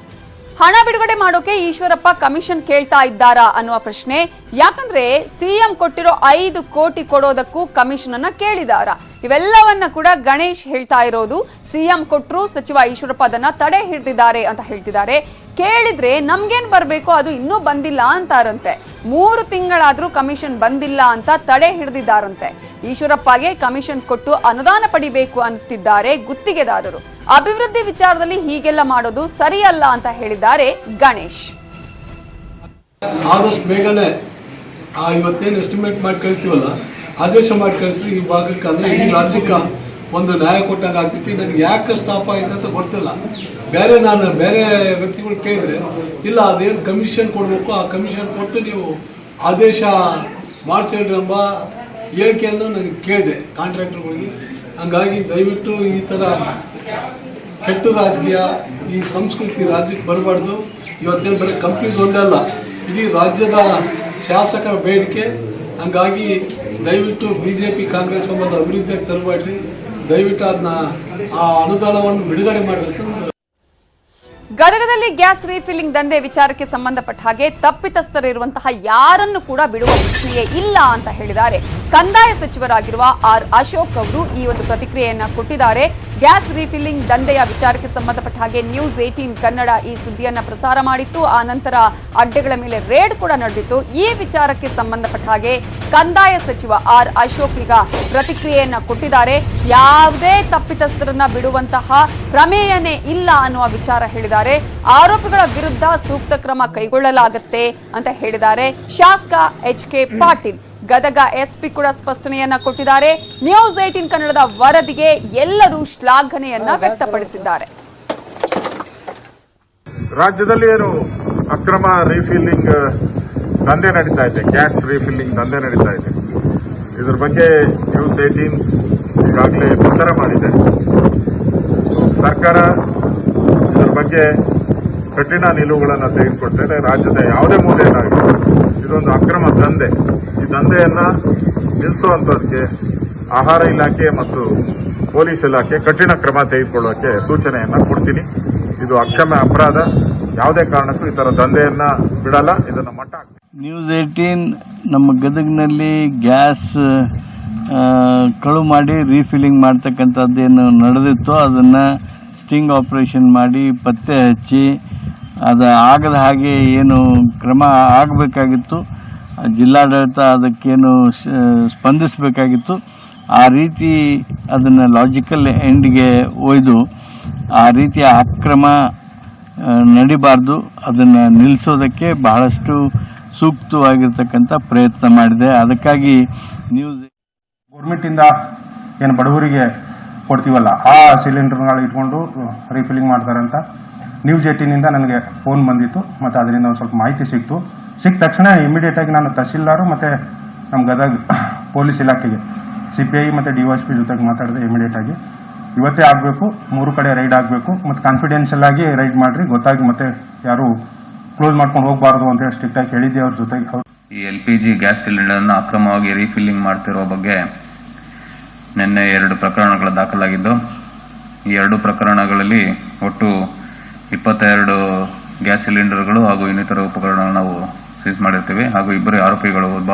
ಹಣ ಬಿಡುಗಡೆ ಮಾಡೋಕೆ ಈಶ್ವರಪ್ಪ ಕಮಿಷನ್ ಕೇಳ್ತಾ ಇದ್ದಾರಾ ಅನ್ನುವ ಪ್ರಶ್ನೆ. ಯಾಕಂದ್ರೆ ಸಿಎಂ ಕೊಟ್ಟಿರೋ 5 ಕೋಟಿ ಕೊಡೋದಕ್ಕೂ ಕಮಿಷನ್ ಅನ್ನ ಕೇಳಿದಾರ. ಇವೆಲ್ಲವನ್ನ ಕೂಡ ಗಣೇಶ್ ಹೇಳ್ತಾ ಇರೋದು. ಸಿಎಂ ಕೊಟ್ಟರು, ಸಚಿವ ಈಶ್ವರಪ್ಪ ಅದನ್ನ ತಡೆ ಹಿಡಿದಿದ್ದಾರೆ ಅಂತ ಹೇಳ್ತಿದ್ದಾರೆ. ಕೇಳಿದ್ರೆ ನಮ್ಗೇನ್ ಬರ್ಬೇಕು ಅದು ಇನ್ನೂ ಬಂದಿಲ್ಲ ಅಂತಾರಂತೆ. 3 ತಿಂಗಳಾದ್ರೂ ಕಮಿಷನ್ ಬಂದಿಲ್ಲ ಅಂತ ತಡೆ ಹಿಡಿದಿದ್ದಾರಂತೆ. ಈಶ್ವರಪ್ಪಗೆ ಕಮಿಷನ್ ಕೊಟ್ಟು ಅನುದಾನ ಪಡಿಬೇಕು ಅಂತಿದ್ದಾರೆ ಗುತ್ತಿಗೆದಾರರು. ಅಭಿವೃದ್ಧಿ ವಿಚಾರದಲ್ಲಿ ಹೀಗೆಲ್ಲ ಮಾಡೋದು ಸರಿಯಲ್ಲ ಅಂತ ಹೇಳಿದ್ದಾರೆ ಗಣೇಶ್. ಆದಷ್ಟು ಬೇಗನೆ ಇವತ್ತೇನು ಎಸ್ಟಿಮೇಟ್ ಮಾಡಿ ಕಳಿಸಿವಲ್ಲ ಆದೇಶ ಮಾಡಿ ಕಳಿಸ್ರಿ ಈ ಭಾಗಕ್ಕೆ, ಅಂದರೆ ಈ ರಾಜ್ಯಕ್ಕೆ ಒಂದು ನ್ಯಾಯ ಕೊಟ್ಟಾಗ ಆಗ್ತೈತಿ. ನನಗೆ ಯಾಕೆ ಸ್ಟಾಪ್ ಆಯ್ತು ಅಂತ ಗೊತ್ತಿಲ್ಲ. ನಾನು ಬೇರೆ ವ್ಯಕ್ತಿಗಳು ಕೇಳಿದ್ರೆ ಇಲ್ಲ ಅದೇನು ಕಮಿಷನ್ ಕೊಡಬೇಕು, ಆ ಕಮಿಷನ್ ಕೊಟ್ಟು ನೀವು ಆದೇಶ ಮಾಡಿಸಿಡ್ರಿ ಎಂಬ ಹೇಳಿಕೆಯನ್ನು ನನಗೆ ಕೇಳಿದೆ ಕಾಂಟ್ರಾಕ್ಟರ್ಗಳಿಗೆ. ಹಂಗಾಗಿ ದಯವಿಟ್ಟು ಈ ಥರ ಕೆಟ್ಟ ರಾಜಕೀಯ, ಈ ಸಂಸ್ಕೃತಿ ರಾಜ್ಯಕ್ಕೆ ಬರಬಾರ್ದು. ಇವತ್ತೇನು ಬರೀ ಕಂಪ್ನಿದು ಒಂದೇ ಅಲ್ಲ, ಇಡೀ ರಾಜ್ಯದ ಶಾಸಕರ ಬೇಡಿಕೆ. ಹಂಗಾಗಿ ದಯವಿಟ್ಟು BJP ಕಾಂಗ್ರೆಸ್ ಸಂಬಂಧ ಅಭಿವೃದ್ಧಿಯಾಗಿ ತರಬೇಡ್ರಿ, ದಯವಿಟ್ಟು ಅದನ್ನ ಆ ಅನುದಾನವನ್ನು ಬಿಡುಗಡೆ ಮಾಡಬೇಕು. ಗದಗದಲ್ಲಿ ಗ್ಯಾಸ್ ರೀಫಿಲ್ಲಿಂಗ್ ದಂಧೆ ವಿಚಾರಕ್ಕೆ ಸಂಬಂಧಪಟ್ಟ ಹಾಗೆ ತಪ್ಪಿತಸ್ಥರಿರುವಂತಹ ಯಾರನ್ನು ಕೂಡ ಬಿಡುವ ಪ್ರಶ್ನೆಯೇ ಇಲ್ಲ ಅಂತ ಹೇಳಿದ್ದಾರೆ ಕಂದಾಯ ಸಚಿವರಾಗಿರುವ ಆರ್ ಅಶೋಕ್ ಅವರು. ಈ ಒಂದು ಪ್ರತಿಕ್ರಿಯೆಯನ್ನ ಕೊಟ್ಟಿದ್ದಾರೆ. ಗ್ಯಾಸ್ ರೀಫಿಲ್ಲಿಂಗ್ ದಂಧೆಯ ವಿಚಾರಕ್ಕೆ ಸಂಬಂಧಪಟ್ಟ ಹಾಗೆ ನ್ಯೂಸ್ 18 ಕನ್ನಡ ಈ ಸುದ್ದಿಯನ್ನ ಪ್ರಸಾರ ಮಾಡಿತ್ತು. ಆ ನಂತರ ಅಡ್ಡೆಗಳ ಮೇಲೆ ರೇಡ್ ಕೂಡ ನಡೆದಿತ್ತು. ಈ ವಿಚಾರಕ್ಕೆ ಸಂಬಂಧಪಟ್ಟ ಹಾಗೆ ಕಂದಾಯ ಸಚಿವ ಆರ್ ಅಶೋಕ್ ಈಗ ಪ್ರತಿಕ್ರಿಯೆಯನ್ನ ಕೊಟ್ಟಿದ್ದಾರೆ. ಯಾವುದೇ ತಪ್ಪಿತಸ್ಥರನ್ನ ಬಿಡುವಂತಹ ಪ್ರಮೇಯನೇ ಇಲ್ಲ ಅನ್ನುವ ವಿಚಾರ ಹೇಳಿದ್ದಾರೆ. ಆರೋಪಿಗಳ ವಿರುದ್ಧ ಸೂಕ್ತ ಕ್ರಮ ಕೈಗೊಳ್ಳಲಾಗುತ್ತೆ ಅಂತ ಹೇಳಿದ್ದಾರೆ ಶಾಸಕ HK ಪಾಟೀಲ್. ಗದಗ SP ಕೂಡ ಸ್ಪಷ್ಟನೆಯನ್ನ ಕೊಟ್ಟಿದ್ದಾರೆ. ನ್ಯೂಸ್ 18 ಕನ್ನಡದ ವರದಿಗೆ ಎಲ್ಲರೂ ಶ್ಲಾಘನೆಯನ್ನ ವ್ಯಕ್ತಪಡಿಸಿದ್ದಾರೆ. ರಾಜ್ಯದಲ್ಲಿ ಏನು ಅಕ್ರಮ ರೀಫಿಲ್ಲಿಂಗ್ ದಂಧೆ ನಡೀತಾ ಇದೆ, ಗ್ಯಾಸ್ ರೀಫಿಲ್ಲಿಂಗ್ ದಂಧೆ ನಡೀತಾ ಇದೆ, ಇದ್ರ ಬಗ್ಗೆ ನ್ಯೂಸ್ 18 ಈಗಾಗಲೇ ಬಿತ್ತರ ಮಾಡಿದೆ. ಸರ್ಕಾರ ಇದರ ಬಗ್ಗೆ ಕಠಿಣ ನಿಲುವುಗಳನ್ನು ತೆಗೆದುಕೊಳ್ತಾರೆ. ರಾಜ್ಯದ ಯಾವುದೇ ಮೂಲೆಯನ್ನಾಗಲಿ ಇದೊಂದು ಅಕ್ರಮ ದಂಧೆ. ಈ ದಂಧೆಯನ್ನು ನಿಲ್ಲಿಸುವಂಥದ್ದಕ್ಕೆ ಆಹಾರ ಇಲಾಖೆ ಮತ್ತು ಪೊಲೀಸ್ ಇಲಾಖೆ ಕಠಿಣ ಕ್ರಮ ತೆಗೆದುಕೊಳ್ಳೋಕೆ ಸೂಚನೆಯನ್ನು ಕೊಡ್ತೀನಿ. ಇದು ಅಕ್ಷಮ್ಯ ಅಪರಾಧ. ಯಾವುದೇ ಕಾರಣಕ್ಕೂ ಈ ಥರ ದಂಧೆಯನ್ನು ಬಿಡಲ್ಲ. ಇದನ್ನು ಮಟ್ಟ ನ್ಯೂಸ್ 18 ನಮ್ಮ ಗದಗಿನಲ್ಲಿ ಗ್ಯಾಸ್ ಕಳು ಮಾಡಿ ರೀಫಿಲ್ಲಿಂಗ್ ಮಾಡ್ತಕ್ಕಂಥದ್ದೇನು ನಡೆದಿತ್ತು ಅದನ್ನು ಸ್ಟಿಂಗ್ ಆಪರೇಷನ್ ಮಾಡಿ ಪತ್ತೆ ಹಚ್ಚಿ ಅದು ಆಗದ ಹಾಗೆ ಏನು ಕ್ರಮ ಆಗಬೇಕಾಗಿತ್ತು, ಜಿಲ್ಲಾಡಳಿತ ಅದಕ್ಕೇನು ಸ್ಪಂದಿಸಬೇಕಾಗಿತ್ತು, ಆ ರೀತಿ ಅದನ್ನು ಲಾಜಿಕಲ್ ಎಂಡ್ಗೆ ಒಯ್ದು ಆ ರೀತಿಯ ಅಕ್ರಮ ನಡಿಬಾರ್ದು, ಅದನ್ನು ನಿಲ್ಲಿಸೋದಕ್ಕೆ ಬಹಳಷ್ಟು ಸೂಕ್ತವಾಗಿರ್ತಕ್ಕಂಥ ಪ್ರಯತ್ನ ಮಾಡಿದೆ. ಅದಕ್ಕಾಗಿ ನ್ಯೂಸ್ ಗೌರ್ಮೆಂಟಿಂದ ಏನು ಬಡವರಿಗೆ ಕೊಡ್ತೀವಲ್ಲ ಆ ಸಿಲಿಂಡರ್ಗಳು ಇಟ್ಕೊಂಡು ರೀಫಿಲ್ಲಿಂಗ್ ಮಾಡ್ತಾರಂತ ನ್ಯೂಸ್ 18 ನನಗೆ ಫೋನ್ ಬಂದಿತ್ತು. ಮತ್ತು ಅದರಿಂದ ಒಂದು ಸ್ವಲ್ಪ ಮಾಹಿತಿ ಸಿಕ್ತು. ಸಿಕ್ಕ ತಕ್ಷಣ ಇಮಿಡಿಯೇಟಾಗಿ ನಾನು ತಹಸೀಲ್ದಾರು ಮತ್ತು ನಮ್ಮ ಗದಗ ಪೊಲೀಸ್ ಇಲಾಖೆಗೆ CPI ಮತ್ತು DYSP ಜೊತೆಗೆ ಮಾತಾಡಿದೆ. ಇಮಿಡಿಯೇಟಾಗಿ ಇವತ್ತೇ ಆಗಬೇಕು, 3 ಕಡೆ ರೈಡ್ ಆಗಬೇಕು ಮತ್ತು ಕಾನ್ಫಿಡೆನ್ಷಿಯಲ್ ಆಗಿ ರೈಡ್ ಮಾಡಿರಿ, ಗೊತ್ತಾಗಿ ಮತ್ತೆ ಯಾರು ಕ್ಲೋಸ್ ಮಾಡ್ಕೊಂಡು ಹೋಗಬಾರ್ದು ಅಂತ ಹೇಳಿ ಸ್ಟ್ರಿಕ್ಟಾಗಿ ಹೇಳಿದ್ದೆ ಅವ್ರ ಜೊತೆಗೆ. ಈ LPG ಗ್ಯಾಸ್ ಸಿಲಿಂಡರ್ನ ಅಕ್ರಮವಾಗಿ ರೀಫಿಲ್ಲಿಂಗ್ ಮಾಡ್ತಿರೋ ಬಗ್ಗೆ ನಿನ್ನೆ 2 ಪ್ರಕರಣಗಳು ದಾಖಲಾಗಿದ್ದು, ಈ 2 ಪ್ರಕರಣಗಳಲ್ಲಿ ಒಟ್ಟು 22 ಗ್ಯಾಸ್ ಸಿಲಿಂಡರ್ಗಳು ಹಾಗೂ ಇನ್ನಿತರ ಉಪಕರಣಗಳನ್ನು ನಾವು ಸೀಸ್ ಮಾಡಿರ್ತೀವಿ. ಹಾಗೂ 2 ಆರೋಪಿಗಳು, ಒಬ್ಬ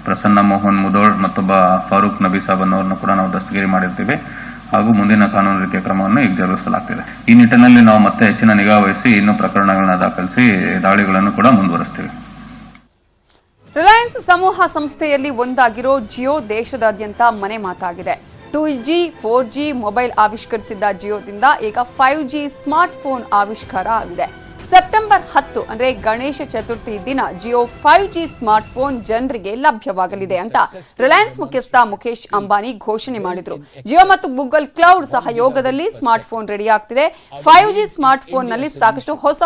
ಪ್ರಸನ್ನ ಮೋಹನ್ ಮುದೋಳ್ ಮತ್ತೊಬ್ಬ ಫಾರೂಕ್ ನಬಿ ಸಾಬ್ ಅನ್ನೋರನ್ನು ಕೂಡ ನಾವು ದಸ್ತಗಿರಿ ಮಾಡಿರ್ತೀವಿ. ಹಾಗೂ ಮುಂದಿನ ಕಾನೂನು ರೀತಿಯ ಕ್ರಮವನ್ನು ಈಗ ಜರುಗಿಸಲಾಗ್ತಿದೆ. ಈ ನಿಟ್ಟಿನಲ್ಲಿ ನಾವು ಮತ್ತೆ ಹೆಚ್ಚಿನ ನಿಗಾ ವಹಿಸಿ ಇನ್ನೂ ಪ್ರಕರಣಗಳನ್ನು ದಾಖಲಿಸಿ ದಾಳಿಗಳನ್ನು ಕೂಡ ಮುಂದುವರಿಸ್ತೀವಿ. ರಿಲಯನ್ಸ್ ಸಮೂಹ ಸಂಸ್ಥೆಯಲ್ಲಿ ಒಂದಾಗಿರೋ ಜಿಯೋ ದೇಶದಾದ್ಯಂತ ಮನೆ ಮಾತಾಗಿದೆ. 2G 4G ಮೊಬೈಲ್ ಆವಿಷ್ಕರಿಸಿದ್ದ ಜಿಯೋದಿಂದ ಈಗ 5G ಸ್ಮಾರ್ಟ್ ಫೋನ್ ಆವಿಷ್ಕಾರ ಆಗಿದೆ. ಸೆಪ್ಟೆಂಬರ್ 10 ಅಂದ್ರೆ ಗಣೇಶ ಚತುರ್ಥಿ ದಿನ ಜಿಯೋ 5G ಸ್ಮಾರ್ಟ್ ಫೋನ್ ಜನರಿಗೆ ಲಭ್ಯವಾಗಲಿದೆ ಅಂತ ರಿಲಯನ್ಸ್ ಮುಖ್ಯಸ್ಥ ಮುಖೇಶ್ ಅಂಬಾನಿ ಘೋಷಣೆ ಮಾಡಿದ್ರು. ಜಿಯೋ ಮತ್ತು ಗೂಗಲ್ ಕ್ಲೌಡ್ ಸಹಯೋಗದಲ್ಲಿ ಸ್ಮಾರ್ಟ್ ಫೋನ್ ರೆಡಿ ಆಗ್ತಿದೆ. 5G ಸ್ಮಾರ್ಟ್ ಫೋನ್ ನಲ್ಲಿ ಸಾಕಷ್ಟು ಹೊಸ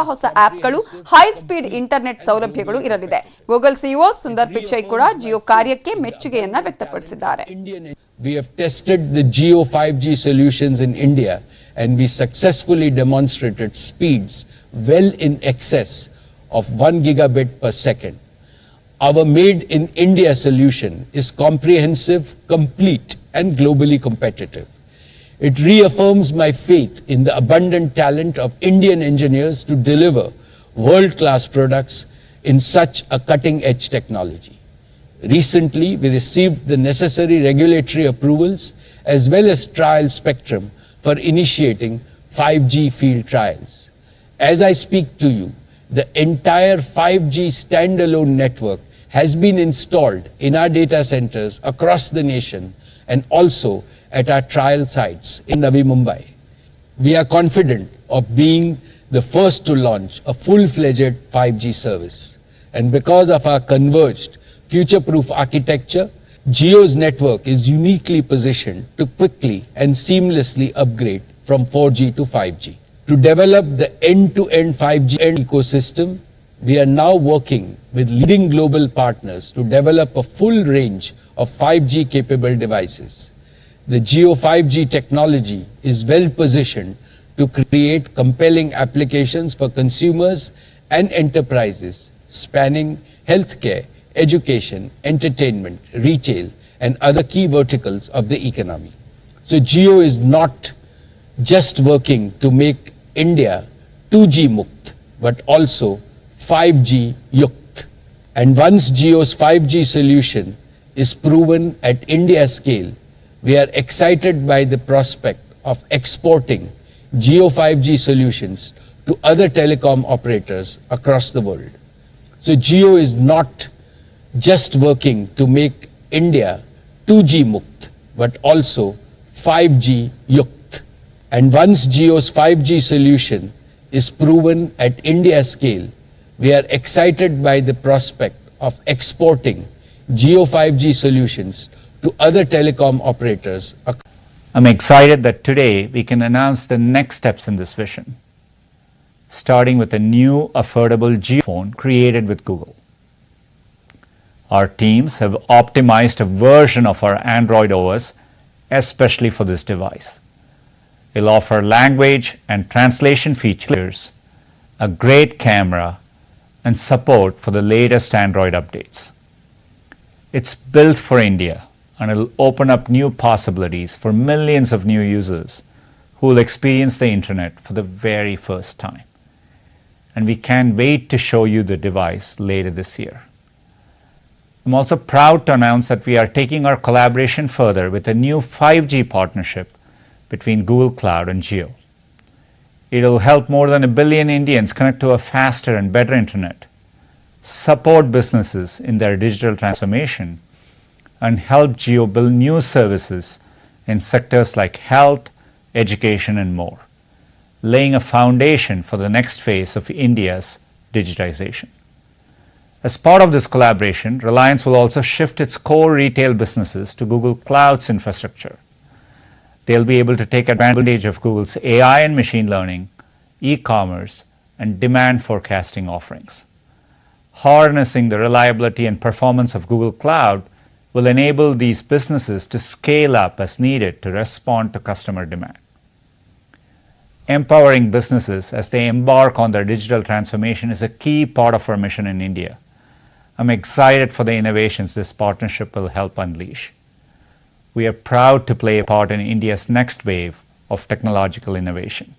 ಆಪ್ಗಳು, ಹೈ ಸ್ಪೀಡ್ ಇಂಟರ್ನೆಟ್ ಸೌಲಭ್ಯಗಳು ಇರಲಿದೆ. ಗೂಗಲ್ ಸಿಇಒ ಸುಂದರ್ ಪಿಚೈ ಕೂಡ ಜಿಯೋ ಕಾರ್ಯಕ್ಕೆ ಮೆಚ್ಚುಗೆಯನ್ನ ವ್ಯಕ್ತಪಡಿಸಿದ್ದಾರೆ. We have tested the Jio 5G solutions in India and we successfully demonstrated speeds well in excess of 1 gigabit per second. Our made in India solution is comprehensive, complete and globally competitive. It reaffirms my faith in the abundant talent of Indian engineers to deliver world-class products in such a cutting-edge technology. Recently, we received the necessary regulatory approvals as well as trial spectrum for initiating 5G field trials. As I speak to you, the entire 5G standalone network has been installed in our data centers across the nation and also at our trial sites in Navi Mumbai. We are confident of being the first to launch a full-fledged 5G service. And because of our converged, future-proof architecture, Jio's network is uniquely positioned to quickly and seamlessly upgrade from 4G to 5G. To develop the end-to-end 5G ecosystem, we are now working with leading global partners to develop a full range of 5G capable devices. The Jio 5G technology is well positioned to create compelling applications for consumers and enterprises spanning healthcare, education, entertainment, retail, and other key verticals of the economy. So Jio is not just working to make India 2G Mukt, but also 5G Yukt. And once Jio's 5G solution is proven at India scale, we are excited by the prospect of exporting Jio 5G solutions to other telecom operators across the world. So Jio is not just working to make India 2G Mukt, but also 5G Yukt. And once Jio's 5G solution is proven at India scale, we are excited by the prospect of exporting Jio 5G solutions to other telecom operators. I'm excited that today we can announce the next steps in this vision, starting with a new affordable Jio phone created with Google. Our teams have optimized a version of our Android OS especially for this device. It'll offer language and translation features, a great camera, and support for the latest Android updates. It's built for India, and it'll open up new possibilities for millions of new users who will experience the internet for the very first time. And we can't wait to show you the device later this year. I'm also proud to announce that we are taking our collaboration further with a new 5G partnership between Google Cloud and Jio. It'll help more than 1 billion Indians connect to a faster and better internet, support businesses in their digital transformation, and help Jio build new services in sectors like health, education, and more, laying a foundation for the next phase of India's digitization. As part of this collaboration, Reliance will also shift its core retail businesses to Google Cloud's infrastructure. They'll be able to take advantage of Google's AI and machine learning, e-commerce, and demand forecasting offerings. Harnessing the reliability and performance of Google Cloud will enable these businesses to scale up as needed to respond to customer demand. Empowering businesses as they embark on their digital transformation is a key part of our mission in India. I'm excited for the innovations this partnership will help unleash. We are proud to play a part in India's next wave of technological innovation.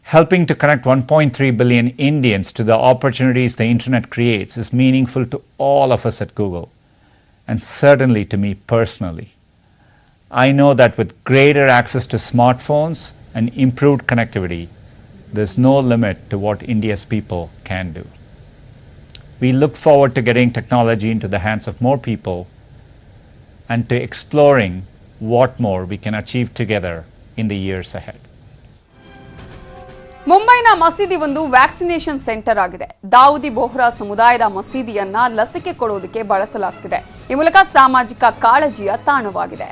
Helping to connect 1.3 billion Indians to the opportunities the internet creates is meaningful to all of us at Google, and certainly to me personally. I know that with greater access to smartphones and improved connectivity, there's no limit to what India's people can do. We look forward to getting technology into the hands of more people and to exploring what more we can achieve together in the years ahead. ಮುಂಬೈನ ಮಸೀದಿ ಒಂದು vaccination centre ಆಗಿದೆ. ದಾವೂದಿ ಬೋಹ್ರಾ ಸಮುದಾಯದ ಮಸೀದಿಯನ್ನ ಲಸಿಕೆ ಕೊಡುವುದಕ್ಕೆ ಬಳಸಲಾಗುತ್ತಿದೆ. ಈ ಮೂಲಕ ಸಾಮಾಜಿಕ ಕಾಳಜಿಯ ತಾಣವಾಗಿದೆ.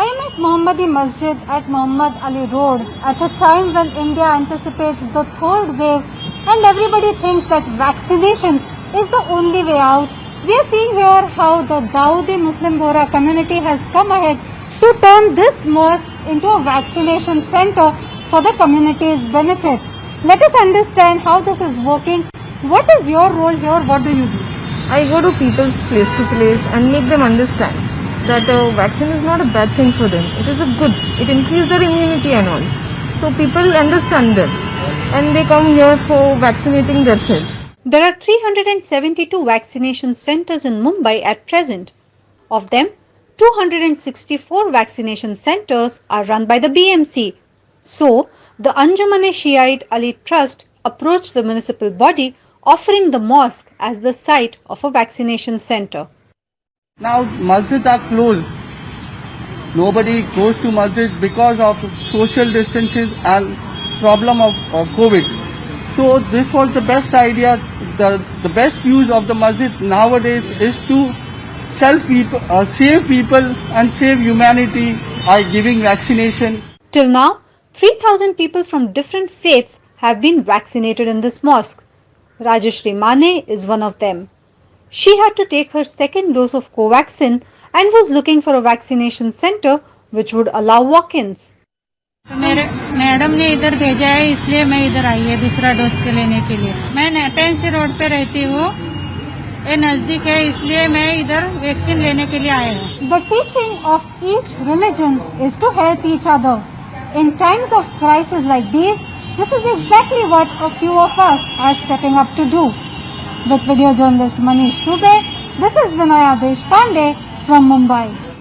I am at Mohammadi Masjid at Muhammad Ali Road at a time when India anticipates the third wave and everybody thinks that vaccination is the only way out. We are seeing here how the Dawoodi Muslim Bohra community has come ahead to turn this mosque into a vaccination center for the community's benefit. Let us understand how this is working. What is your role here? What do you do? I go to people's place to place and make them understand that vaccine is not a bad thing for them. It is a good. It increases their immunity and all. So people understand them and they come here for vaccinating themselves. There are 372 vaccination centers in Mumbai at present. Of them, 264 vaccination centers are run by the BMC. So, the Anjumane Shiite Ali Trust approached the municipal body offering the mosque as the site of a vaccination center. Now masjids are closed. Nobody goes to masjid because of social distances and problem of COVID. So this was the best idea. The best use of the masjid nowadays is to save people and save humanity by giving vaccination. Till now, 3,000 people from different faiths have been vaccinated in this mosque. Rajashri Mane is one of them. She had to take her second dose of Covaxin and was looking for a vaccination center which would allow walk-ins. तो मेरे madam ने इधर भेजा है, इसलिए मैं इधर आई है दूसरा डोज के लेने के लिए। मैं नेपेंसी रोड पे रहती हूँ, ये नजदीक है, इसलिए मैं इधर वैक्सीन लेने के लिए आया हूँ। The teaching of each religion is to help each other. In times of crisis like these, this is exactly what a few of us are stepping up to do. With video journalist Manish Dubey, this is Vinaya Deshpande from Mumbai.